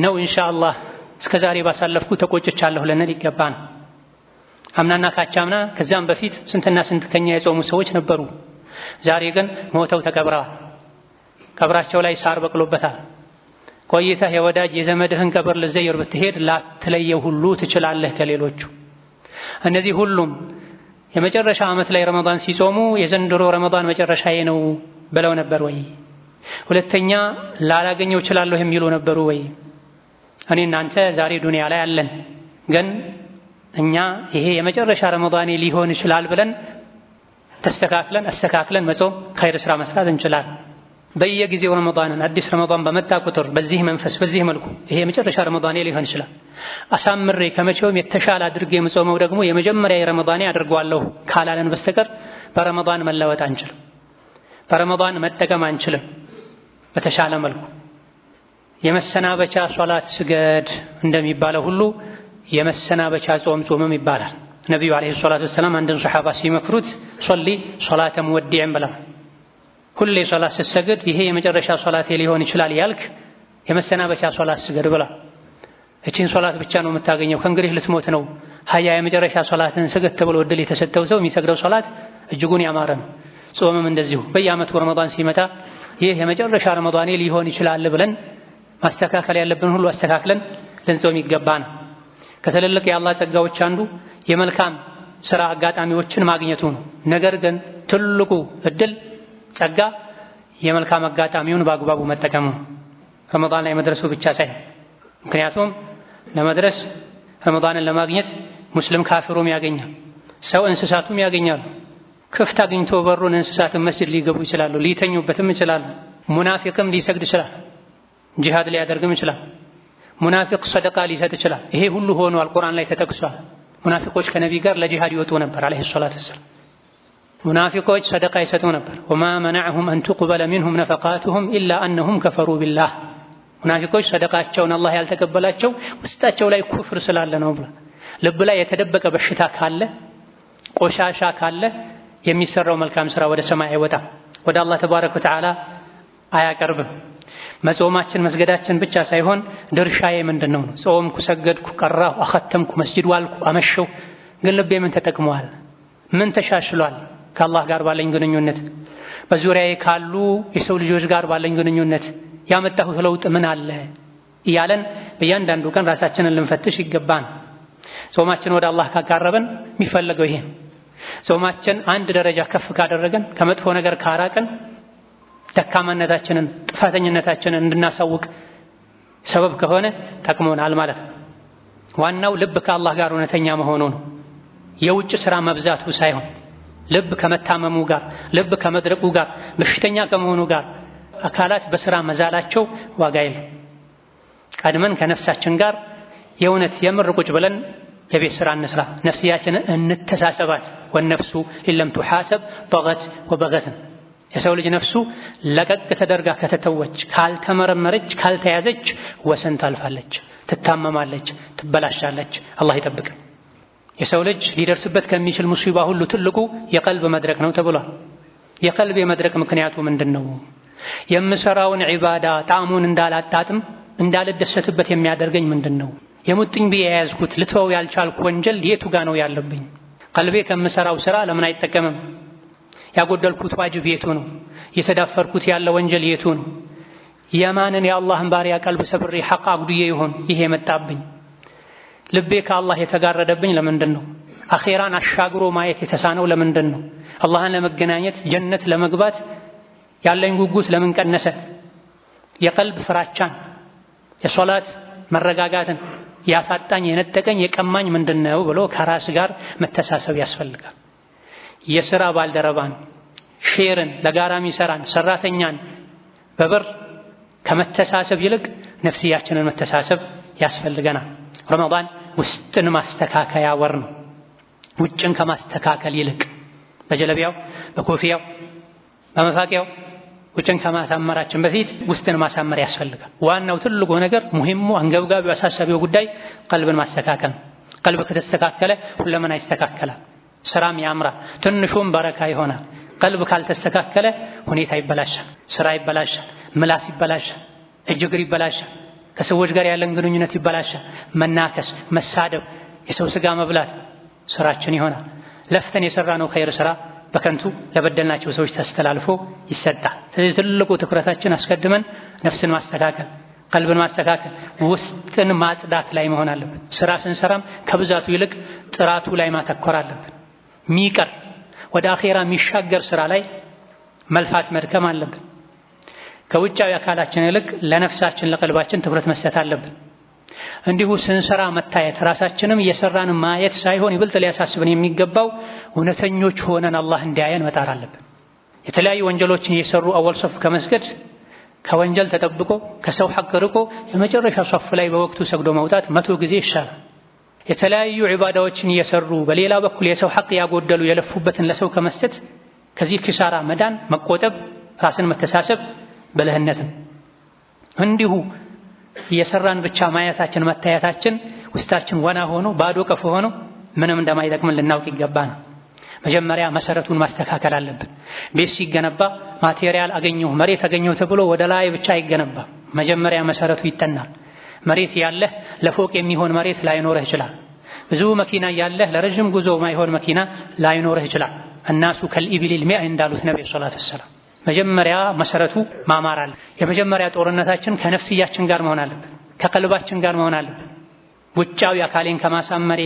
ነው ኢንሻአላህ፣ እስከዛሬ ባሳለፍኩ ተቆጭቻለሁ ልንል ይገባን። አምናና ካቻምና ከዛም በፊት ስንትና ስንት ከኛ የጾሙ ሰዎች ነበሩ። ዛሬ ግን ሞተው ተቀብረዋል። ቀብራቸው ላይ ሳር በቅሎበታል። ቆይተህ የወዳጅ የዘመድህን ቀብር ልዘይር ብትሄድ ላትለየው ሁሉ ትችላለህ ከሌሎቹ። እነዚህ ሁሉም የመጨረሻ ዓመት ላይ ረመዳን ሲጾሙ የዘንድሮ ረመዳን መጨረሻዬ ነው ብለው ነበር ወይ? ሁለተኛ ላላገኘው እችላለሁ የሚሉ ነበሩ ወይ? እኔ እናንተ ዛሬ ዱንያ ላይ አለን፣ ግን እኛ ይሄ የመጨረሻ ረመዳኔ ሊሆን ይችላል ብለን አስተካክለን መጾም ኸይር ስራ መስራት እንችላለን። በየጊዜው ረመዳንን አዲስ ረመዳን በመጣ ቁጥር በዚህ መንፈስ በዚህ መልኩ ይሄ የመጨረሻ ረመዳኔ ሊሆን ይችላል አሳምሬ ከመቼውም የተሻለ አድርጌ የምጾመው ደግሞ የመጀመሪያ ረመዳኔ አድርገዋለሁ ካላለን በስተቀር በረመዳን መለወጥ አንችልም፣ በረመዳን መጠቀም አንችልም። በተሻለ መልኩ የመሰናበቻ ሶላት ስገድ እንደሚባለው ሁሉ የመሰናበቻ ጾምም ይባላል። ነብዩ አለይሂ ሰላቱ ወሰላም አንድን ሱሐባ ሲመክሩት ሶሊ ሶላተ ሙወዲዕን ብለው ሁሌ ሶላት ስትሰግድ ይሄ የመጨረሻ ሶላቴ ሊሆን ይችላል ያልክ የመሰናበቻ ሶላት ስገድ ብላ። እቺን ሶላት ብቻ ነው የምታገኘው፣ ከእንግዲህ ልትሞት ነው። ሀያ የመጨረሻ ሶላትን ስገድ ተብሎ እድል የተሰጠው ሰው የሚሰግደው ሶላት እጅጉን ያማረ ነው። ጾምም እንደዚሁ በየዓመቱ ረመዳን ሲመጣ ይህ የመጨረሻ ረመዳኔ ሊሆን ይችላል ብለን ማስተካከል ያለብን ሁሉ አስተካክለን ልንጾም ይገባና ከትልልቅ የአላህ ጸጋዎች አንዱ የመልካም ስራ አጋጣሚዎችን ማግኘቱ ነው። ነገር ግን ትልቁ እድል ጸጋ የመልካም አጋጣሚውን በአግባቡ መጠቀሙ ረመዳን ላይ መድረሱ ብቻ ሳይሆን፣ ምክንያቱም ለመድረስ ረመዳንን ለማግኘት ሙስሊም ካፊሩም ያገኛል፣ ሰው እንስሳቱም ያገኛሉ። ክፍት አግኝቶ በሩን እንስሳትን መስጂድ ሊገቡ ይችላሉ፣ ሊተኙበትም ይችላሉ። ሙናፊቅም ሊሰግድ ይችላል፣ ጂሃድ ሊያደርግም ይችላል። ሙናፊቅ ሰደቃ ሊሰጥ ይችላል። ይሄ ሁሉ ሆኗል፣ ቁርአን ላይ ተጠቅሷል። ሙናፊቆች ከነቢ ጋር ለጂሃድ ይወጡ ነበር አለይሂ ሰላቱ ወሰላም። ሙናፊቆች ሰደቃ ይሰጡ ነበር። ወማ መነዐሁም አን ቱቅበለ ሚንሁም ነፈቃቱሁም ኢላ አነሁም ከፈሩ ቢላህ። ሙናፊቆች ሰደቃቸውን አላህ ያልተቀበላቸው ውስጣቸው ላይ ኩፍር ስላለ ነው ብላ። ልብ ላይ የተደበቀ በሽታ ካለ ቆሻሻ ካለ የሚሰራው መልካም ስራ ወደ ሰማይ አይወጣም፣ ወደ አላህ ተባረከ ወተዓላ አያቀርብም። መጾማችን መስገዳችን ብቻ ሳይሆን ድርሻዬ ምንድነው ነው? ጾምኩ፣ ሰገድኩ፣ ቀራሁ፣ አኸተምኩ፣ መስጂድ ዋልኩ፣ አመሸው፣ ግን ልቤ ምን ተጠቅሟል? ምን ተሻሽሏል? ከአላህ ጋር ባለኝ ግንኙነት፣ በዙሪያዬ ካሉ የሰው ልጆች ጋር ባለኝ ግንኙነት ያመጣሁት ለውጥ ምን አለ እያለን በእያንዳንዱ ቀን ራሳችንን ልንፈትሽ ይገባን። ጾማችን ወደ አላህ ካቃረበን የሚፈለገው ይሄ። ጾማችን አንድ ደረጃ ከፍ ካደረገን፣ ከመጥፎ ነገር ካራቀን፣ ደካማነታችንን ጥፋተኝነታችንን እንድናሳውቅ ሰበብ ከሆነ ጠቅሞናል ማለት ነው። ዋናው ልብ ከአላህ ጋር እውነተኛ መሆኑ ነው፣ የውጭ ስራ መብዛቱ ሳይሆን። ልብ ከመታመሙ ጋር፣ ልብ ከመድረቁ ጋር፣ በሽተኛ ከመሆኑ ጋር አካላት በስራ መዛላቸው ዋጋ የለም። ቀድመን ከነፍሳችን ጋር የእውነት የምር ቁጭ ብለን የቤት ስራ እንስራ፣ ነፍስያችንን እንተሳሰባት። ወነፍሱ ኢለም ቱሐሰብ በገት ወበገትን። የሰው ልጅ ነፍሱ ለቀቅ ተደርጋ ከተተወች፣ ካልተመረመረች፣ ካልተያዘች ወሰን ታልፋለች፣ ትታመማለች፣ ትበላሻለች። አላህ ይጠብቀን። የሰው ልጅ ሊደርስበት ከሚችል ሙሲባ ሁሉ ትልቁ የቀልብ መድረቅ ነው ተብሏል። የቀልብ የመድረቅ ምክንያቱ ምንድነው? የምሰራውን ዒባዳ ጣዕሙን እንዳላጣጥም እንዳልደሰትበት የሚያደርገኝ ምንድነው? የሙጥኝ ብዬ የያዝኩት ልተወው ያልቻልኩ ወንጀል የቱ ጋ ነው ያለብኝ? ቀልቤ ከምሰራው ስራ ለምን አይጠቀምም? ያጎደልኩት ዋጅብ የቱ ነው? የተዳፈርኩት ያለ ወንጀል የቱ ነው? የማንን የአላህን ባሪያ ቀልብ ሰብሬ ሐቅ አጉድዬ ይሆን ይሄ መጣብኝ? ልቤ ከአላህ የተጋረደብኝ ለምንድን ነው? አኼራን አሻግሮ ማየት የተሳነው ለምንድን ነው? አላህን ለመገናኘት ጀነት ለመግባት ያለኝ ጉጉት ለምን ቀነሰ? የቀልብ ፍራቻን የሶላት መረጋጋትን ያሳጣኝ የነጠቀኝ የቀማኝ ምንድነው ብሎ ከራስ ጋር መተሳሰብ ያስፈልጋል። የሥራ ባልደረባን ሼርን ለጋራ ሚሰራን ሰራተኛን በብር ከመተሳሰብ ይልቅ ነፍስያችንን መተሳሰብ ያስፈልገናል። ረመዳን ውስጥን ማስተካከያ ወር ነው። ውጭን ከማስተካከል ይልቅ በጀለቢያው በኮፊያው በመፋቂያው ውጭን ከማሳመራችን በፊት ውስጥን ማሳመር ያስፈልጋል። ዋናው ትልቁ ነገር ሙሂሙ አንገብጋቢው አሳሳቢው ጉዳይ ቀልብን ማስተካከል ነው። ቀልብ ከተስተካከለ ሁለመና ይስተካከላል፣ ስራም ያምራል፣ ትንሹም በረካ ይሆናል። ቀልብ ካልተስተካከለ ሁኔታ ይበላሻል፣ ስራ ይበላሻል፣ ምላስ ይበላሻል፣ እጅ እግር ይበላሻል፣ ከሰዎች ጋር ያለን ግንኙነት ይበላሻል። መናከስ፣ መሳደብ፣ የሰው ስጋ መብላት ስራችን ይሆናል። ለፍተን የሰራነው ኸይር ስራ በከንቱ ለበደልናቸው ሰዎች ተስተላልፎ ይሰጣል። ስለዚህ ትልቁ ትኩረታችን አስቀድመን ነፍስን ማስተካከል፣ ቀልብን ማስተካከል፣ ውስጥን ማጽዳት ላይ መሆን አለብን። ስራ ስንሰራም ከብዛቱ ይልቅ ጥራቱ ላይ ማተኮር አለብን። ሚቀር ወደ አኼራ የሚሻገር ስራ ላይ መልፋት መድከም አለብን። ከውጫዊ አካላችን ይልቅ ለነፍሳችን ለቀልባችን ትኩረት መስጠት አለብን። እንዲሁ ስንሰራ መታየት ራሳችንም እየሰራን ማየት ሳይሆን ይበልጥ ሊያሳስብን የሚገባው እውነተኞች ሆነን አላህ እንዲያየን መጣር አለብን። የተለያዩ ወንጀሎችን እየሰሩ አወል ሶፍ ከመስገድ ከወንጀል ተጠብቆ ከሰው ሐቅ ርቆ የመጨረሻ ሶፍ ላይ በወቅቱ ሰግዶ መውጣት 100 ጊዜ ይሻላል። የተለያዩ ዒባዳዎችን እየሰሩ በሌላ በኩል የሰው ሐቅ ያጎደሉ የለፉበትን ለሰው ከመስጠት ከዚህ ኪሳራ መዳን መቆጠብ ራስን መተሳሰብ ብልህነትን እንዲሁ እየሰራን ብቻ ማየታችን መታየታችን ውስጣችን ወና ሆኖ ባዶ ቀፎ ሆኖ ምንም እንደማይጠቅምን ልናውቅ ይገባና መጀመሪያ መሰረቱን ማስተካከል አለብን። ቤት ሲገነባ ማቴሪያል አገኘሁ መሬት አገኘሁ ተብሎ ወደ ላይ ብቻ አይገነባም። መጀመሪያ መሰረቱ ይጠናል። መሬት ያለህ ለፎቅ የሚሆን መሬት ላይኖርህ ይችላል። ብዙ መኪና ያለህ ለረጅም ጉዞ ማይሆን መኪና ላይኖርህ ይችላል። الناس كالإبل المئة እንዳሉት ነብዩ ሰለላሁ ዐለይሂ ወሰለም መጀመሪያ መሰረቱ ማማር አለ። የመጀመሪያ ጦርነታችን ከነፍስያችን ጋር መሆን አለበት፣ ከቀልባችን ጋር መሆን አለበት። ውጫዊ አካሌን ከማሳመሬ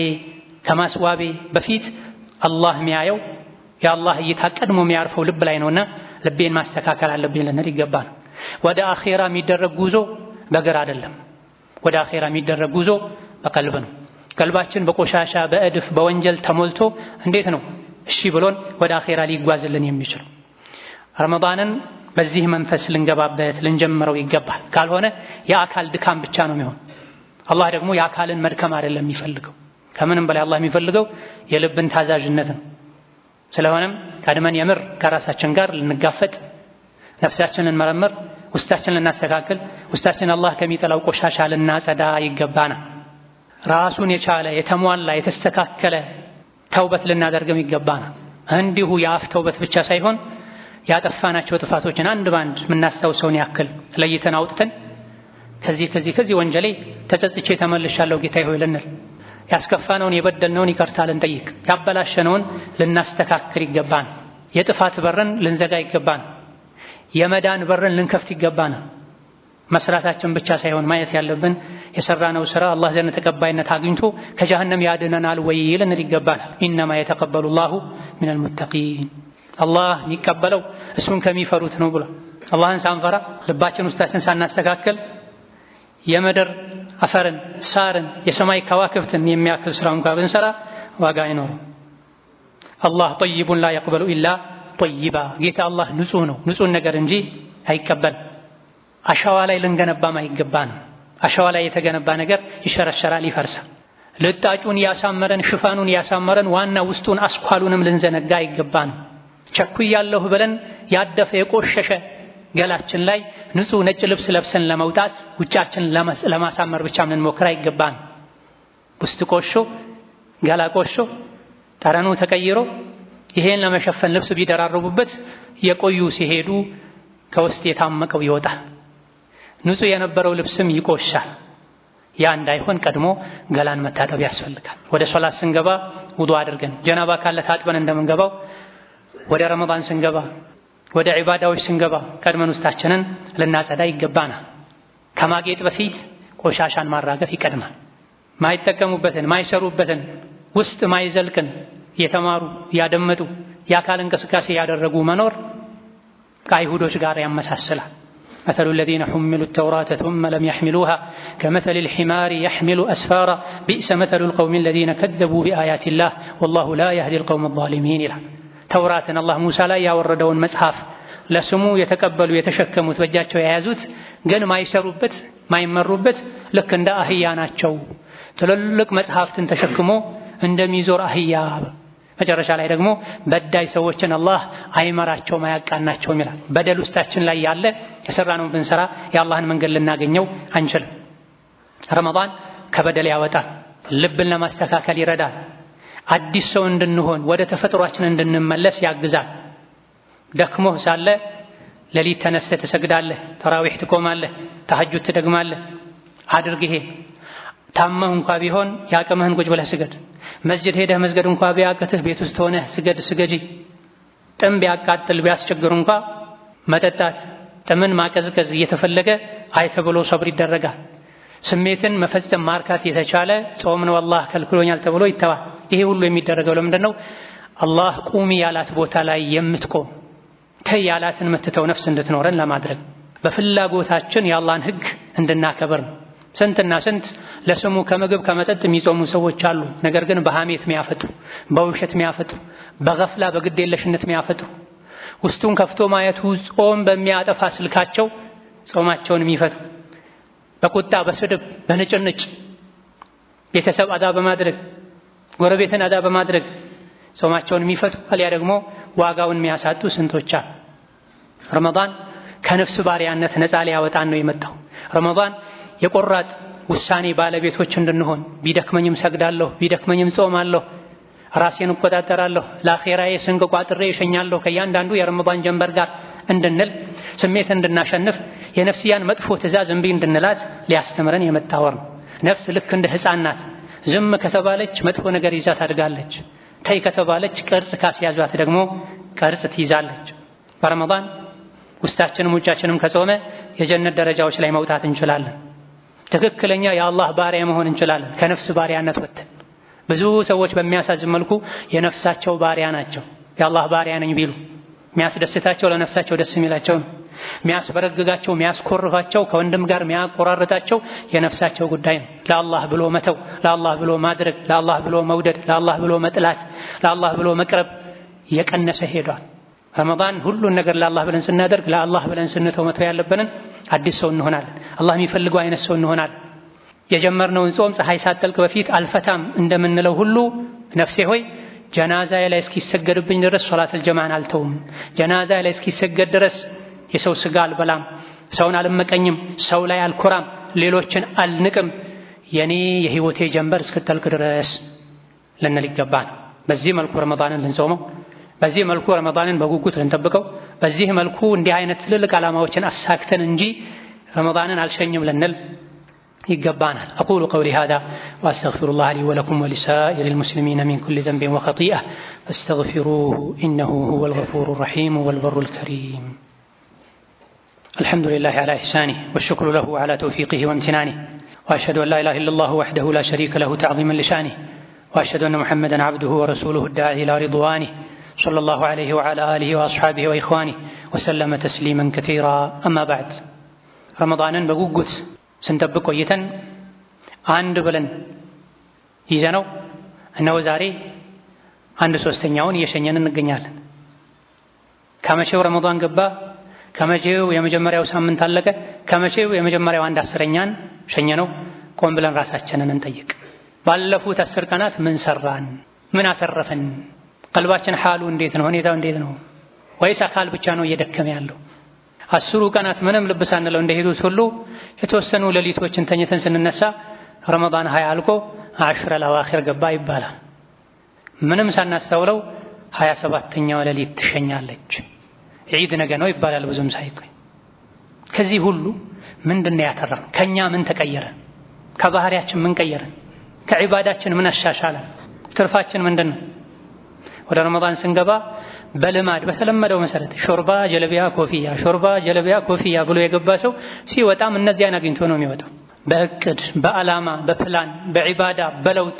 ከማስዋቤ በፊት አላህ የሚያየው የአላህ እይታ ቀድሞ የሚያርፈው ልብ ላይ ነውና ልቤን ማስተካከል አለብኝ ልንል ይገባል። ወደ አኼራ የሚደረግ ጉዞ በእግር አይደለም። ወደ አኼራ የሚደረግ ጉዞ በቀልብ ነው። ቀልባችን በቆሻሻ በእድፍ በወንጀል ተሞልቶ እንዴት ነው እሺ ብሎን ወደ አኼራ ሊጓዝልን የሚችለው? ረመዳንን በዚህ መንፈስ ልንገባበት ልንጀምረው ይገባል። ካልሆነ የአካል ድካም ብቻ ነው የሚሆን። አላህ ደግሞ የአካልን መድከም አይደለም የሚፈልገው። ከምንም በላይ አላህ የሚፈልገው የልብን ታዛዥነት ነው። ስለሆነም ቀድመን የምር ከራሳችን ጋር ልንጋፈጥ፣ ነፍሳችንን ልንመረምር፣ ውስጣችንን ልናስተካክል፣ ውስጣችንን አላህ ከሚጠላው ቆሻሻ ልናጸዳ ይገባና ራሱን የቻለ የተሟላ የተስተካከለ ተውበት ልናደርግም ይገባና እንዲሁ የአፍ ተውበት ብቻ ሳይሆን ያጠፋናቸው ጥፋቶችን አንድ ባንድ የምናስታውሰውን ያክል ለይተን አውጥተን ከዚህ ወንጀሌ ተጸጽቼ ተመልሻለሁ ጌታዬ ሆይ ልንል፣ ያስከፋነውን የበደልነውን ይቅርታ ልንጠይቅ፣ ያበላሸነውን ልናስተካክል ይገባን። የጥፋት በርን ልንዘጋ ይገባን። የመዳን በርን ልንከፍት ይገባን። መስራታችን ብቻ ሳይሆን ማየት ያለብን የሰራነው ስራ አላህ ዘንድ ተቀባይነት አግኝቶ ከጀሃነም ያድነናል ወይ ልንል ይገባን። ኢነማ የተቀበሉ ላሁ ሚነል ሙተቂን አላህ የሚቀበለው እሱን ከሚፈሩት ነው ብሎ አላህን ሳንፈራ ልባችን ውስጣችን ሳናስተካከል የምድር አፈርን ሳርን የሰማይ ከዋክብትን የሚያክል ስራ እንኳን ብንሰራ ዋጋ አይኖርም። አላህ ጠይቡን ላ የቅበሉ ኢላ ጠይባ ጌታ አላህ ንጹህ ነው፣ ንጹህ ነገር እንጂ አይቀበልም። አሸዋ ላይ ልንገነባም አይገባንም። አሸዋ ላይ የተገነባ ነገር ይሸረሸራል፣ ይፈርሳል። ልጣጩን ያሳመረን ሽፋኑን ያሳመረን ዋና ውስጡን አስኳሉንም ልንዘነጋ አይገባንም። ቸኩያለሁ ብለን ያደፈ የቆሸሸ ገላችን ላይ ንጹህ ነጭ ልብስ ለብሰን ለመውጣት ውጫችን ለማሳመር ብቻ ምን ሞክራ አይገባን። ውስጥ ቆሾ ገላ ቆሾ ጠረኑ ተቀይሮ ይሄን ለመሸፈን ልብስ ቢደራረቡበት የቆዩ ሲሄዱ ከውስጥ የታመቀው ይወጣል። ንጹህ የነበረው ልብስም ይቆሻል። ያ እንዳይሆን ቀድሞ ገላን መታጠብ ያስፈልጋል። ወደ ሶላት ስንገባ ውዱእ አድርገን ጀናባ ካለ ታጥበን እንደምንገባው ወደ ረመዳን ስንገባ ወደ ዒባዳዎች ስንገባ ቀድመን ውስጣችንን ልናጸዳ ይገባናል። ከማጌጥ በፊት ቆሻሻን ማራገፍ ይቀድማል። ማይጠቀሙበትን ማይሰሩበትን ውስጥ ማይዘልቅን የተማሩ ያደመጡ የአካል እንቅስቃሴ ያደረጉ መኖር ከአይሁዶች ጋር ያመሳስላል። مثل الذين حملوا التوراة ثم لم يحملوها كمثل الحمار يحمل أسفارا بئس مثل القوم الذين كذبوا بآيات الله والله لا يهدي القوم الظالمين إلى توراة الله موسى لا يوردون مصحف لسمو يتقبلوا يتشكموا በእጃቸው የያዙት ግን ማይሰሩበት ማይመሩበት ልክ እንደ አህያ ናቸው። ትልልቅ መጽሐፍትን ተሸክሞ እንደሚዞር አህያ መጨረሻ ላይ ደግሞ በዳይ ሰዎችን አላህ አይመራቸውም አያቃናቸውም ይላል። በደል ውስጣችን ላይ ያለ የሰራነውን ብንሰራ የአላህን መንገድ ልናገኘው አንችልም። ረመዳን ከበደል ያወጣል፣ ልብን ለማስተካከል ይረዳል፣ አዲስ ሰው እንድንሆን ወደ ተፈጥሯችን እንድንመለስ ያግዛል። ደክሞህ ሳለ ሌሊት ተነስተህ ትሰግዳለህ፣ ተራዊህ ትቆማለህ፣ ተሐጁድ ትደግማለህ። አድርግ ይሄ። ታመህ እንኳ ቢሆን ያቅምህን ቁጭ ብለህ ስገድ። መስጂድ ሄደህ መስገድ እንኳ ቢያቅትህ ቤት ውስጥ ሆነህ ስገጂ። ጥም ቢያቃጥል ቢያስቸግር እንኳ መጠጣት ጥምን ማቀዝቀዝ እየተፈለገ አይ ተብሎ ሰብር ይደረጋል። ስሜትን መፈጸም ማርካት የተቻለ ጾም ነው አላህ ከልክሎኛል ተብሎ ይተዋል። ይሄ ሁሉ የሚደረገው ለምንድን ነው? አላህ ቁሚ ያላት ቦታ ላይ የምትቆም ተይ ያላትን የምትተው ነፍስ እንድትኖረን ለማድረግ በፍላጎታችን የአላህን ሕግ እንድናከብር ነው። ስንትና ስንት ለስሙ ከምግብ ከመጠጥ የሚጾሙ ሰዎች አሉ። ነገር ግን በሐሜት የሚያፈጡ፣ በውሸት የሚያፈጡ፣ በገፍላ በግዴለሽነት የሚያፈጡ፣ ውስጡን ከፍቶ ማየቱ ጾም በሚያጠፋ ስልካቸው ጾማቸውን የሚፈቱ፣ በቁጣ በስድብ በንጭንጭ ቤተሰብ አዳ በማድረግ ጎረቤትን አዳ በማድረግ ጾማቸውን የሚፈቱ አልያ ደግሞ ዋጋውን የሚያሳጡ ስንቶች አሉ። ረመዳን ከነፍስ ባሪያነት ነፃ ሊያወጣን ነው የመጣው። ረመዳን የቆራጥ ውሳኔ ባለቤቶች እንድንሆን ቢደክመኝም ሰግዳለሁ፣ ቢደክመኝም ጾማለሁ፣ ራሴን እቆጣጠራለሁ፣ ለአኺራዬ ስንቅ ቋጥሬ እሸኛለሁ ከእያንዳንዱ የረመዳን ጀንበር ጋር እንድንል ስሜት እንድናሸንፍ የነፍስያን መጥፎ ትእዛዝ እምቢ እንድንላት ሊያስተምረን የመጣ ወር ነው። ነፍስ ልክ እንደ ሕፃን ናት። ዝም ከተባለች መጥፎ ነገር ይዛ ታድጋለች። ተይ ከተባለች ቅርጽ ካስያዟት ደግሞ ቅርጽ ትይዛለች። በረመዳን ውስጣችንም ውጫችንም ከጾመ የጀነት ደረጃዎች ላይ መውጣት እንችላለን። ትክክለኛ የአላህ ባሪያ መሆን እንችላለን። ከነፍስ ባሪያነት ወጥተን ብዙ ሰዎች በሚያሳዝን መልኩ የነፍሳቸው ባሪያ ናቸው። የአላህ ባሪያ ነኝ ቢሉ የሚያስደስታቸው ለነፍሳቸው ደስ የሚላቸው ነው። የሚያስበረግጋቸው የሚያስኮርፋቸው ከወንድም ጋር የሚያቆራርጣቸው የነፍሳቸው ጉዳይ ነው። ለአላህ ብሎ መተው፣ ለአላህ ብሎ ማድረግ፣ ለአላህ ብሎ መውደድ፣ ለአላህ ብሎ መጥላት፣ ለአላህ ብሎ መቅረብ እየቀነሰ ሄዷል። ረመዳን ሁሉን ነገር ለአላህ ብለን ስናደርግ ለአላህ ብለን ስንተው መተው ያለብንን አዲስ ሰው እንሆናለን። አላህ የሚፈልገው አይነት ሰው እንሆናለን። የጀመርነውን ጾም ፀሐይ ሳትጠልቅ በፊት አልፈታም እንደምንለው ሁሉ ነፍሴ ሆይ ጀናዛዬ ላይ እስኪሰገድብኝ ድረስ ሶላተል ጀማዓን አልተውም፣ ጀናዛዬ ላይ እስኪሰገድ ድረስ የሰው ስጋ አልበላም፣ ሰውን አልመቀኝም፣ ሰው ላይ አልኮራም፣ ሌሎችን አልንቅም፣ የኔ የህይወቴ ጀንበር እስክትጠልቅ ድረስ ልንል ይገባል። በዚህ መልኩ ረመዳንን ልንጾመው፣ በዚህ መልኩ ረመዳንን በጉጉት ልንጠብቀው፣ በዚህ መልኩ እንዲህ አይነት ትልልቅ ዓላማዎችን አሳክተን እንጂ ረመዳንን አልሸኝም ልንል ይገባናል። أقول قولي هذا وأستغفر الله لي ولكم ولسائر المسلمين من كل ذنب وخطيئة فاستغفروه إنه هو الغفور الرحيم والبر الكريم. الحمد لله على إحسانه والشكر له على توفيقه وامتنانه وأشهد أن لا إله إلا الله وحده لا شريك له تعظيما لشانه وأشهد أن محمدا عبده ورسوله الداعي إلى رضوانه صلى الله عليه وعلى آله وأصحابه وإخوانه وسلم تسليما كثيرا. أما بعد رمضانا بقوقت ስንጠብቅ ቆይተን አንድ ብለን ይዘነው እነሆ ዛሬ 1/3ኛውን እየሸኘን እንገኛለን። ከመቼው ረመዳን ገባ፣ ከመቼው የመጀመሪያው ሳምንት አለቀ፣ ከመቼው የመጀመሪያው 1/10ኛን ሸኘነው። ቆም ብለን ራሳችንን እንጠይቅ። ባለፉት 10 ቀናት ምን ሰራን? ምን አተረፈን? ቀልባችን ሐሉ እንዴት ነው? ሁኔታው እንዴት ነው? ወይስ አካል ብቻ ነው እየደከመ ያለው? 10 ቀናት ምንም ልብ ሳንለው እንደሄዱት ሁሉ የተወሰኑ ሌሊቶችን ተኝተን ስንነሳ ረመዳን 20 አልቆ 10 ለዋኺር ገባ ይባላል። ምንም ሳናስተውለው 27ኛው ሌሊት ትሸኛለች። ዒድ ነገ ነው ይባላል ብዙም ሳይቆይ። ከዚህ ሁሉ ምንድነው ያተረፈን? ከኛ ምን ተቀየረ? ከባህሪያችን ምን ቀየረ? ከዒባዳችን ምን አሻሻለ? ትርፋችን ምንድነው? ወደ ረመዳን ስንገባ በልማድ በተለመደው መሰረት ሾርባ ጀለቢያ ኮፊያ ብሎ የገባ ሰው ሲወጣም እነዚያን አግኝቶ ነው የሚወጣው። በእቅድ በዓላማ በፕላን በዒባዳ በለውጥ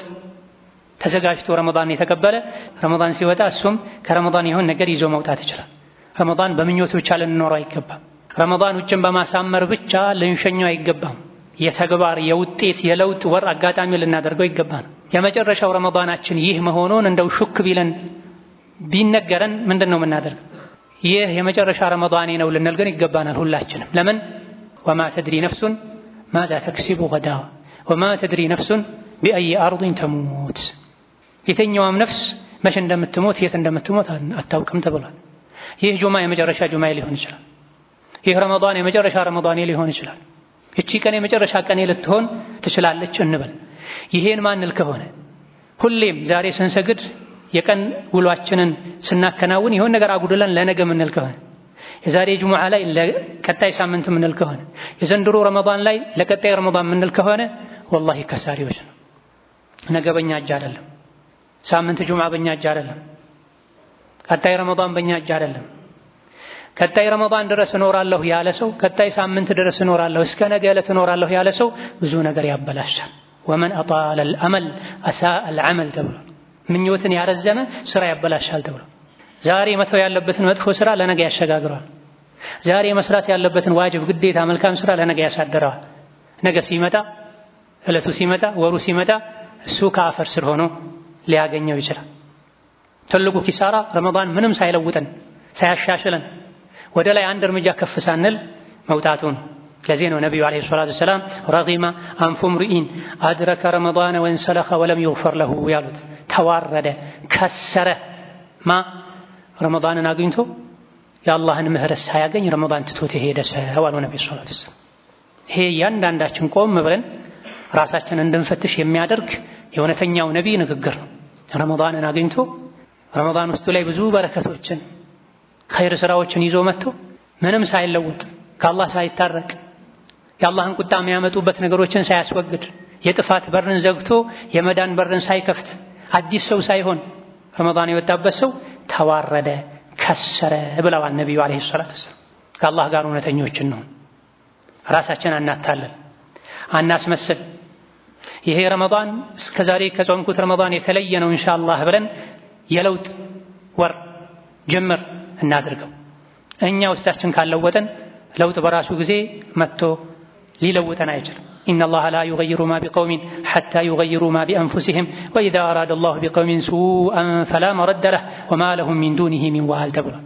ተዘጋጅቶ ረመዳን የተቀበለ ረመዳን ሲወጣ እሱም ከረመዳን የሆነ ነገር ይዞ መውጣት ይችላል። ረመዳን በምኞት ብቻ ልንኖረው አይገባም። ረመዳን ውጭን በማሳመር ብቻ ልንሸኘው አይገባም። የተግባር የውጤት የለውጥ ወር አጋጣሚ ልናደርገው ይገባል። የመጨረሻው ረመዳናችን ይህ መሆኑን እንደው ሹክ ቢለን ቢነገረን ምንድነው የምናደርገው? ይህ የመጨረሻ ረመዳኔ ነው ልንል ግን ይገባናል ሁላችንም። ለምን ወማ ተድሪ ነፍሱን ማዛ ተክሲቡ ገዳ ወማ ተድሪ ነፍሱን ቢአይ አርድን ተሙት። የትኛውም ነፍስ መቼ እንደምትሞት የት እንደምትሞት አታውቅም ተብሏል። ይህ ጁማ የመጨረሻ ጁማ ሊሆን ይችላል። ይህ ረመዳን የመጨረሻ ረመዳኔ ሊሆን ይችላል። እቺ ቀን የመጨረሻ ቀኔ ልትሆን ትችላለች እንበል። ይሄን ማንል ከሆነ ሁሌም ዛሬ ስንሰግድ የቀን ውሏችንን ስናከናውን ይሆን ነገር አጉድለን ለነገ ምንል ከሆነ የዛሬ ጁሙዓ ላይ ለቀጣይ ሳምንት ምንል ከሆነ የዘንድሮ ረመዳን ላይ ለቀጣይ ረመዳን ምንል ከሆነ ወላሂ ከሳሪዎች ነው። ነገ በእኛ እጅ አይደለም። ሳምንት ጁሙዓ በእኛ እጅ አይደለም። ቀጣይ ረመዳን በእኛ እጅ አይደለም። ቀጣይ ረመዳን ድረስ እኖራለሁ ያለ ሰው ቀጣይ ሳምንት ድረስ እኖራለሁ እስከ ነገ ዕለት እኖራለሁ ያለ ሰው ብዙ ነገር ያበላሻል። ወመን አጣለ الامل اساء العمل ተብሎ ምኞትን ያረዘመ ስራ ያበላሻል ተብሎ ዛሬ መተው ያለበትን መጥፎ ስራ ለነገ ያሸጋግረዋል። ዛሬ መስራት ያለበትን ዋጅብ ግዴታ መልካም ስራ ለነገ ያሳድረዋል። ነገ ሲመጣ እለቱ ሲመጣ ወሩ ሲመጣ እሱ ከአፈር ስር ሆኖ ሊያገኘው ይችላል። ትልቁ ኪሳራ ረመዳን ምንም ሳይለውጠን ሳያሻሽለን ወደ ላይ አንድ እርምጃ ከፍ ሳንል መውጣቱን። ለዚህ ነው ነብዩ አለይሂ ሰላቱ ወሰላም ረጊማ አንፉ ምርኢን አድረከ ረመዳን ወንሰለኸ ወለም ይግፈር ለሁ ያሉት። ተዋረደ ከሰረ ማ ረመዳንን አግኝቶ የአላህን ምህረት ሳያገኝ ረመዳን ትቶት የሄደ ሰው አሉ ነብዩ ሰለላሁ ዐለይሂ ወሰለም። ይሄ እያንዳንዳችን ቆም ብለን ራሳችንን እንድንፈትሽ የሚያደርግ የእውነተኛው ነብይ ንግግር ነው። ረመዳንን አግኝቶ ረመዳን ውስጥ ላይ ብዙ በረከቶችን ኸይር ስራዎችን ይዞ መጥቶ ምንም ሳይለውጥ ከአላህ ሳይታረቅ የአላህን ቁጣ የሚያመጡበት ነገሮችን ሳያስወግድ የጥፋት በርን ዘግቶ የመዳን በርን ሳይከፍት አዲስ ሰው ሳይሆን ረመዳን የወጣበት ሰው ተዋረደ ከሰረ ብለዋል ነብዩ አለይሂ ሰላቱ ወሰላም። ከአላህ ጋር እውነተኞችን ነው። ራሳችን አናታለን አናስመስል። ይሄ ረመዳን እስከዛሬ ከጾምኩት ረመዳን የተለየ ነው ኢንሻአላህ ብለን የለውጥ ወር ጀምር እናድርገው። እኛ ውስጣችን ካልለወጠን ለውጥ በራሱ ጊዜ መጥቶ ሊለውጠን አይችልም። ኢነላህ ላ ዩገይሩ ማ ቢቀውሚን ሐታ ዩገይሩ ማ ቢአንፉሲሂም ወኢዛ አራደ አላሁ ቢቀውሚን ሱአን ፈላ መረደ ለህ ወማ ለሁም ሚን ዱኒሂ ሚን ዋል ተብሏል።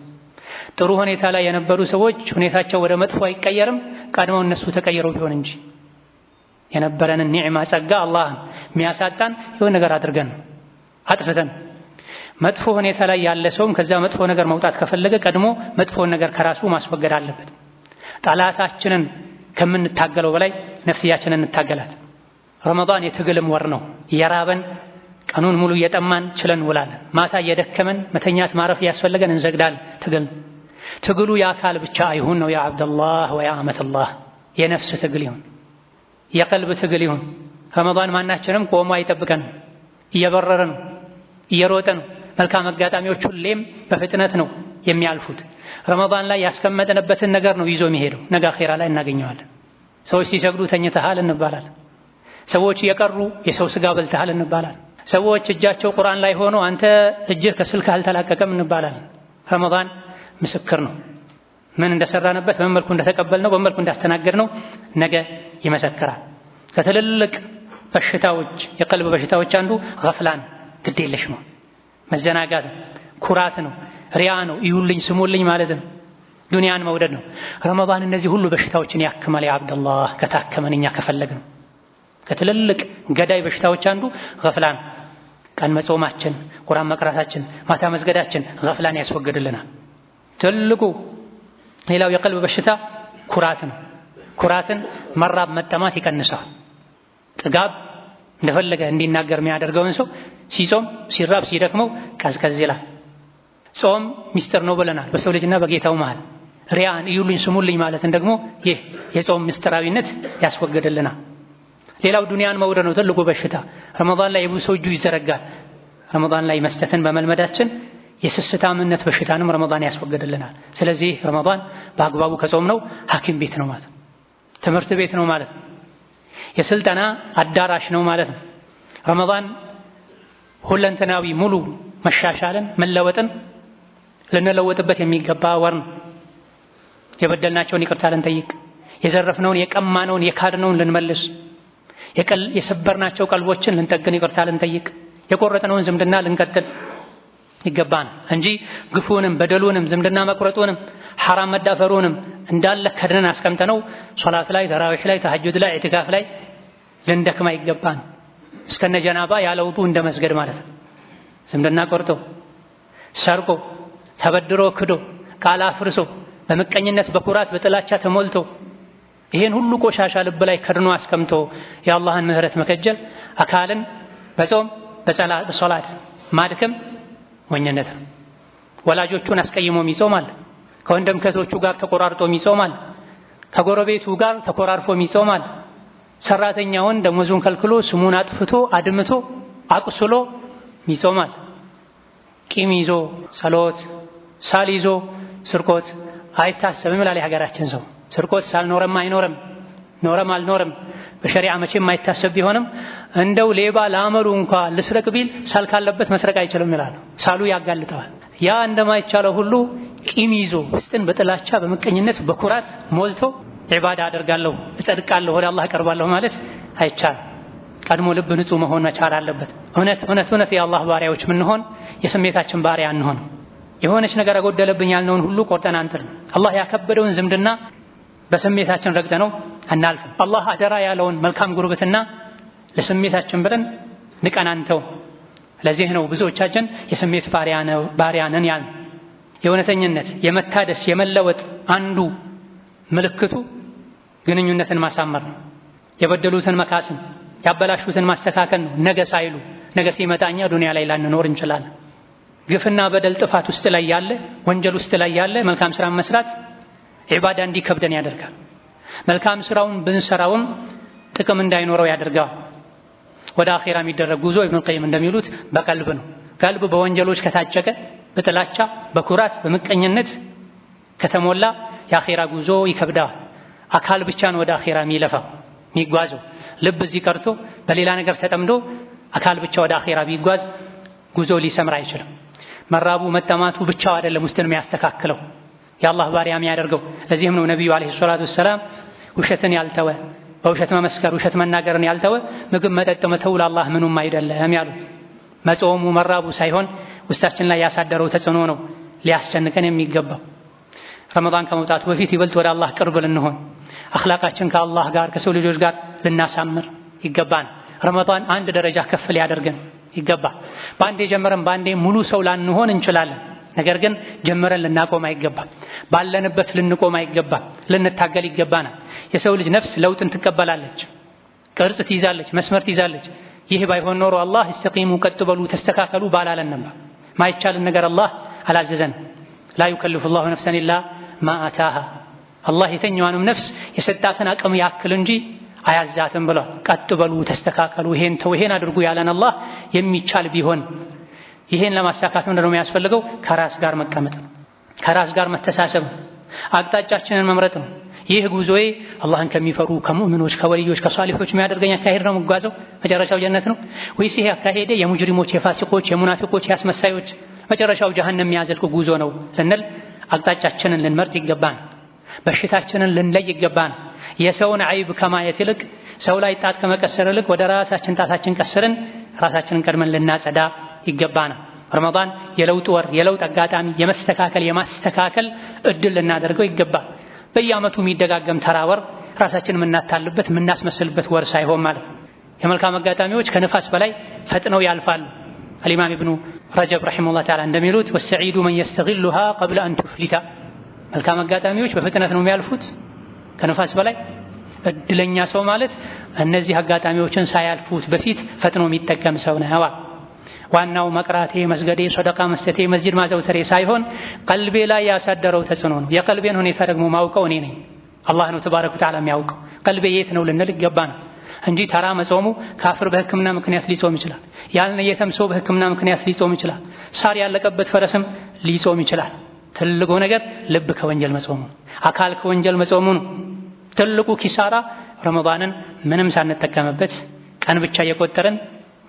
ጥሩ ሁኔታ ላይ የነበሩ ሰዎች ሁኔታቸው ወደ መጥፎ አይቀየርም ቀድመው እነሱ ተቀይረው ቢሆን እንጂ። የነበረንን ኒዕማ ጸጋ አላህን የሚያሳጣን የሆነ ነገር አድርገን አጥፍተን መጥፎ ሁኔታ ላይ ያለ ሰውም ከዛ መጥፎ ነገር መውጣት ከፈለገ ቀድሞ መጥፎን ነገር ከራሱ ማስወገድ አለበት። ጠላታችንን ከምንታገለው በላይ ነፍስያችንን እንታገላት። ረመዳን የትግልም ወር ነው። የራበን ቀኑን ሙሉ እየጠማን ችለን ውላለን። ማታ እየደከመን መተኛት ማረፍ ያስፈልገን እንዘግዳለን። ትግሉ የአካል ብቻ አይሁን ነው። ያ አብደላህ ወያ አመተላህ የነፍስ ትግል ይሁን፣ የቀልብ ትግል ይሁን። ረመዳን ማናችንም ቆሞ አይጠብቀን፣ እየበረረ ነው፣ እየሮጠ ነው። መልካም አጋጣሚዎች ሁሌም በፍጥነት ነው የሚያልፉት። ረመዳን ላይ ያስቀመጥንበትን ነገር ነው ይዞ የሚሄደው። ነገ አኺራ ላይ እናገኘዋለን። ሰዎች ሲሰግዱ ተኝተሃል እንባላለን። ሰዎች እየቀሩ የሰው ስጋ በልተሃል እንባላለን። ሰዎች እጃቸው ቁርአን ላይ ሆኖ አንተ እጅህ ከስልክ አልተላቀቀም እንባላለን። ረመዳን ምስክር ነው። ምን እንደሰራንበት በምን መልኩ እንደተቀበልነው በምን መልኩ እንዳስተናገድነው ነገ ይመሰክራል። ከትልልቅ በሽታዎች የቀልብ በሽታዎች አንዱ ገፍላን ግዴለሽ ነው፣ መዘናጋት፣ ኩራት ነው፣ ሪያ ነው፣ ይሁልኝ ስሙልኝ ማለት ነው፣ ዱንያን መውደድ ነው። ረመዳን እነዚህ ሁሉ በሽታዎችን ያክማል። ያ አብደላህ ከታከመን እኛ ከፈለግነው ከትልልቅ ገዳይ በሽታዎች አንዱ ገፍላን። ቀን መጾማችን፣ ቁርአን መቅራታችን፣ ማታ መስገዳችን ገፍላን ያስወግድልናል። ትልቁ ሌላው የቀልብ በሽታ ኩራት ነው። ኩራትን መራብ መጠማት ይቀንሰዋል። ጥጋብ እንደፈለገ እንዲናገር የሚያደርገውን ሰው ሲጾም ሲራብ ሲደክመው ቀዝቀዝ ይላል። ጾም ሚስጥር ነው ብለናል በሰው ልጅና በጌታው መሃል። ሪያን እዩልኝ ስሙልኝ ማለትን ደግሞ ይህ የጾም ምስጢራዊነት ያስወግድልናል። ሌላው ዱንያን መውደድ ነው ትልቁ በሽታ። ረመዳን ላይ የብዙ ሰው እጁ ይዘረጋል። ረመዳን ላይ መስጠትን በመልመዳችን የስስታምነት በሽታንም ረመዳን ያስወግድልናል። ስለዚህ ረመዳን በአግባቡ ከጾምነው ሐኪም ቤት ነው ማለት ነው። ትምህርት ቤት ነው ማለት ነው። የስልጠና አዳራሽ ነው ማለት ነው። ረመዳን ሁለንተናዊ ሙሉ መሻሻልን መለወጥን ልንለወጥበት የሚገባ ወር ነው። የበደልናቸውን ይቅርታ ልንጠይቅ፣ የዘረፍነውን የቀማነውን የካድነውን ልንመልስ፣ የሰበርናቸው ቀልቦችን ልንጠግን ይቅርታ ልንጠይቅ፣ የቆረጥነውን ዝምድና ልንቀጥል ይገባን እንጂ ግፉንም በደሉንም ዝምድና መቁረጡንም ሐራም መዳፈሩንም እንዳለ ከድነን አስቀምጠነው ሶላት ላይ ተራዊህ ላይ ተሐጁድ ላይ ኢዕቲካፍ ላይ ልንደክማ ይገባን። እስከነ ጀናባ ያለ ውዱእ እንደ መስገድ ማለት ነው። ዝምድና ቆርጦ ሰርቆ ተበድሮ ክዶ ቃል አፍርሶ በምቀኝነት በኩራት በጥላቻ ተሞልቶ ይሄን ሁሉ ቆሻሻ ልብ ላይ ከድኖ አስቀምጦ የአላህን ምህረት መከጀል አካልን በጾም በሶላት ማድከም ወኝነት ነው። ወላጆቹን አስቀይሞ ይጾማል። ከወንድም ከቶቹ ጋር ተቆራርጦ ይጾማል። ከጎረቤቱ ጋር ተኮራርፎ ይጾማል። ሰራተኛውን ደሞዙን ከልክሎ ስሙን አጥፍቶ አድምቶ አቁስሎ ይጾማል። ቂም ይዞ ጸሎት ሳል ይዞ ስርቆት አይታሰብም ይላል የሀገራችን ሰው። ስርቆት ሳልኖረም አይኖርም ኖረም አልኖረም በሸሪዓ መቼም አይታሰብ ቢሆንም እንደው ሌባ ለአመሉ እንኳን ልስረቅ ቢል ሳል ካለበት መስረቅ አይችልም ይላል። ሳሉ ያጋልጠዋል። ያ እንደማይቻለው ሁሉ ቂም ይዞ ውስጥን በጥላቻ በመቀኝነት በኩራት ሞልቶ ዒባዳ አደርጋለሁ እጸድቃለሁ ወደ አላህ እቀርባለሁ ማለት አይቻልም። ቀድሞ ልብ ንጹህ መሆን መቻል አለበት። እውነት የአላህ ባሪያዎች ምንሆን የስሜታችን ባሪያ እንሆን። የሆነች ነገር አጎደለብኝ ያልነውን ሁሉ ቆርጠን አንጥል። አላህ ያከበደውን ዝምድና በስሜታችን ረግጠነው አናልፍም። አላህ አደራ ያለውን መልካም ጉርብትና ለስሜታችን ብለን ንቀናንተው። ለዚህ ነው ብዙዎቻችን የስሜት ባሪያ ነን ያልን። የእውነተኝነት የመታደስ የመለወጥ አንዱ ምልክቱ ግንኙነትን ማሳመር ነው። የበደሉትን መካስን ያበላሹትን ማስተካከል ነው። ነገ ሳይሉ ነገ ሲመጣኛ ዱንያ ላይ ላንኖር እንችላለን። ግፍና በደል ጥፋት ውስጥ ላይ ያለ ወንጀል ውስጥ ላይ ያለ መልካም ስራ መስራት ዒባዳ እንዲከብደን ያደርጋል። መልካም ስራውን ብንሰራውም ጥቅም እንዳይኖረው ያደርጋል። ወደ አኺራ የሚደረግ ጉዞ ኢብኑ ቀይም እንደሚሉት በቀልብ ነው። ቀልብ በወንጀሎች ከታጨቀ በጥላቻ በኩራት በምቀኝነት ከተሞላ የአኺራ ጉዞ ይከብዳል። አካል ብቻ ነው ወደ አኺራ የሚለፋው የሚጓዘው። ልብ እዚህ ቀርቶ በሌላ ነገር ተጠምዶ አካል ብቻ ወደ አኺራ ቢጓዝ ጉዞ ሊሰምር አይችልም። መራቡ መጠማቱ ብቻው አይደለም ውስጥን የሚያስተካክለው የአላህ ባሪያ የሚያደርገው። ለዚህም ነው ነብዩ አለይሂ ሰላቱ ወሰላም ውሸትን ያልተወ በውሸት መመስከር ውሸት መናገርን ያልተወ ምግብ መጠጥ መተው ለአላህ ምኑም አይደለም ያሉት። መጾሙ መራቡ ሳይሆን ውስጣችን ላይ ያሳደረው ተጽዕኖ ነው ሊያስጨንቀን የሚገባው። ረመዳን ከመውጣቱ በፊት ይበልጥ ወደ አላህ ቅርብ ልንሆን አኽላቃችን ከአላህ ጋር ከሰው ልጆች ጋር ልናሳምር ይገባን። ረመዳን አንድ ደረጃ ከፍ ሊያደርገን ይገባል። ባንዴ ጀመረን ባንዴ ሙሉ ሰው ላንሆን እንችላለን። ነገር ግን ጀመረን ልናቆም አይገባም። ባለንበት ልንቆም አይገባም። ልንታገል ይገባናል። የሰው ልጅ ነፍስ ለውጥን ትቀበላለች፣ ቅርጽ ትይዛለች፣ መስመር ትይዛለች። ይህ ባይሆን ኖሮ አላህ እስተቂሙ ቀጥ በሉ ተስተካከሉ ባላለን ነበር። ማይቻልን ነገር አላህ አላዘዘን። ላ ዩከልፉ ላሁ ነፍሰን ኢላ ማ አታሃ። አላህ የተኛዋንም ነፍስ የሰጣትን አቅም ያክል እንጂ አያዛትም ብሏል። ቀጥ በሉ ተስተካከሉ፣ ይሄን ተው ይሄን አድርጉ ያለን አላህ የሚቻል ቢሆን ይሄን ለማሳካት ምንድን ነው የሚያስፈልገው? ከራስ ጋር መቀመጥ ነው። ከራስ ጋር መተሳሰብ፣ አቅጣጫችንን መምረጥ ነው። ይህ ጉዞዬ አላህን ከሚፈሩ ከሙእሚኖች ከወልዮች ከሷሊሖች የሚያደርገኝ አካሄድ ነው የምጓዘው መጨረሻው ጀነት ነው ወይስ ይሄ አካሄዴ የሙጅሪሞች የፋሲቆች የሙናፊቆች የአስመሳዮች መጨረሻው ጀሃነም የሚያዘልቅ ጉዞ ነው ስንል አቅጣጫችንን ልንመርጥ ይገባን። በሽታችንን ልንለይ ይገባን። የሰውን አይብ ከማየት ይልቅ ሰው ላይ ጣት ከመቀሰር ይልቅ ወደ ራሳችን ጣታችን ቀስረን ራሳችንን ቀድመን ልናጸዳ ይገባና ረመዳን የለውጥ ወር የለውጥ አጋጣሚ የመስተካከል የማስተካከል እድል ልናደርገው ይገባል። በየዓመቱ የሚደጋገም ተራ ወር ራሳችንን የምናታልበት የምናስመስልበት ወር ሳይሆን ማለት ነው። የመልካም አጋጣሚዎች ከንፋስ በላይ ፈጥነው ያልፋሉ። አልኢማም ኢብኑ ረጀብ ረሒመሁላህ ተዓላ እንደሚሉት ወሰዒዱ መን የስተግሉሃ ቀብለ አን ቱፍሊታ። መልካም አጋጣሚዎች በፍጥነት ነው የሚያልፉት ከንፋስ በላይ። እድለኛ ሰው ማለት እነዚህ አጋጣሚዎችን ሳያልፉት በፊት ፈጥኖ የሚጠቀም ሰው ነው። ዋናው መቅራቴ፣ መስገዴ፣ ሰደቃ መስጠቴ፣ መስጂድ ማዘውተሬ ሳይሆን ቀልቤ ላይ ያሳደረው ተጽዕኖ ነው። የቀልቤን ሁኔታ ደግሞ ማውቀው እኔ ነኝ፣ አላህ ነው ተባረከ ወተዓላ የሚያውቀው። ቀልቤ የት ነው ልንል ይገባናል እንጂ ተራ መጾሙ ካፍር በሕክምና ምክንያት ሊጾም ይችላል። ያልነየተም ሰው በሕክምና ምክንያት ሊጾም ይችላል። ሳር ያለቀበት ፈረስም ሊጾም ይችላል። ትልቁ ነገር ልብ ከወንጀል መጾሙ፣ አካል ከወንጀል መጾሙ ነው። ትልቁ ኪሳራ ረመዳንን ምንም ሳንጠቀምበት ቀን ብቻ እየቆጠርን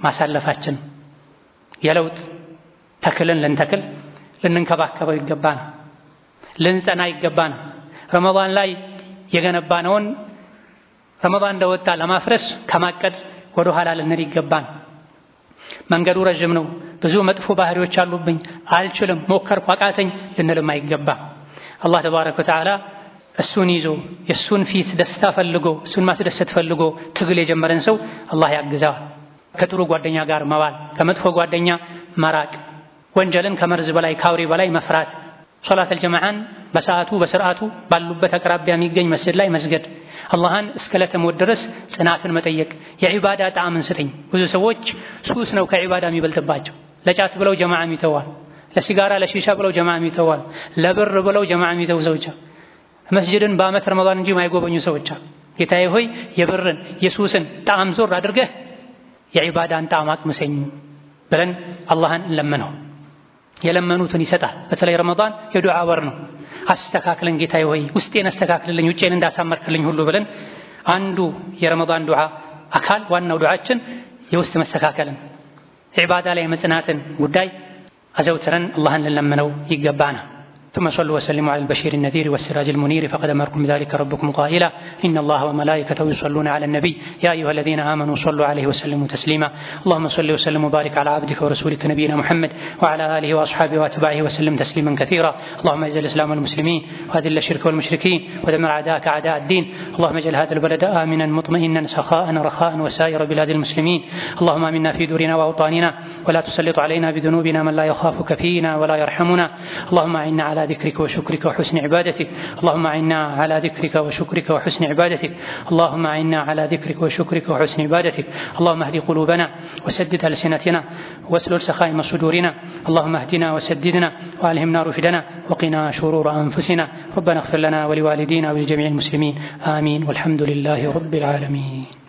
ማሳለፋችን። የለውጥ ተክልን ልንተክል ልንንከባከበው ይገባና ልንጸና ይገባና ረመዳን ላይ የገነባነውን ረመዳን እንደወጣ ለማፍረስ ከማቀድ ወደ ኋላ ልንል ይገባን። መንገዱ ረጅም ነው፣ ብዙ መጥፎ ባህሪዎች አሉብኝ፣ አልችልም፣ ሞከርኩ፣ አቃተኝ ልንልም አይገባም። አላህ ተባረከ ወተዓላ እሱን ይዞ የእሱን ፊት ደስታ ፈልጎ እሱን ማስደሰት ፈልጎ ትግል የጀመረን ሰው አላህ ያግዛል። ከጥሩ ጓደኛ ጋር መዋል፣ ከመጥፎ ጓደኛ መራቅ፣ ወንጀልን ከመርዝ በላይ ካውሪ በላይ መፍራት፣ ሶላተል ጀማዓን በሰዓቱ በስርዓቱ ባሉበት አቅራቢያ የሚገኝ መስጂድ ላይ መስገድ፣ አላህን እስከ ዕለተ ሞት ድረስ ጽናትን መጠየቅ፣ የዒባዳ ጣዕምን ስጠኝ። ብዙ ሰዎች ሱስ ነው ከዒባዳ የሚበልጥባቸው። ለጫት ብለው ጀማዓ ይተዋል፣ ለሲጋራ ለሺሻ ብለው ጀማዓ ይተዋል፣ ለብር ብለው ጀማዓ ይተው ሰዎች፣ መስጂድን በዓመት ረመዳን እንጂ ማይጎበኙ ሰዎች። ጌታዬ ሆይ የብርን የሱስን ጣዕም ዞር አድርገህ የዒባዳን ጣዕም አቅምሰኝ ብለን አላህን እንለምነው። የለመኑትን ይሰጣል። በተለይ ረመዳን የዱዓ ወር ነው። አስተካክለን ጌታዬ ሆይ ውስጤን አስተካክልልኝ ውጪን እንዳሳመርክልኝ ሁሉ ብለን አንዱ የረመዳን ዱዓ አካል ዋናው ዱዓችን የውስጥ መስተካከልን ዒባዳ ላይ መጽናትን ጉዳይ አዘውትረን አላህን ልንለምነው ይገባና ثم صلوا وسلموا على البشير النذير والسراج المنير فقد أمركم بذلك ربكم قائلا إن الله وملائكته يصلون على النبي يا أيها الذين آمنوا صلوا عليه وسلموا تسليما اللهم صل وسلم وبارك على عبدك ورسولك نبينا محمد وعلى آله وأصحابه وأتباعه وسلم تسليما كثيرا اللهم اعز الإسلام والمسلمين وأذل الشرك والمشركين ودمر أعداءك أعداء الدين اللهم اجعل هذا البلد آمنا مطمئنا سخاء رخاء وسائر بلاد المسلمين اللهم آمنا في دورنا وأوطاننا ولا تسلط علينا بذنوبنا من لا يخافك فينا ولا يرحمنا اللهم أعنا على ذكرك وشكرك وحسن عبادتك اللهم أعنا على ذكرك وشكرك وحسن عبادتك اللهم أعنا على ذكرك وشكرك وحسن عبادتك اللهم اهد قلوبنا وسدد ألسنتنا واسلل سخائم صدورنا اللهم اهدنا وسددنا وألهمنا رشدنا وقنا شرور أنفسنا ربنا اغفر لنا ولوالدينا ولجميع المسلمين آمين والحمد لله رب العالمين.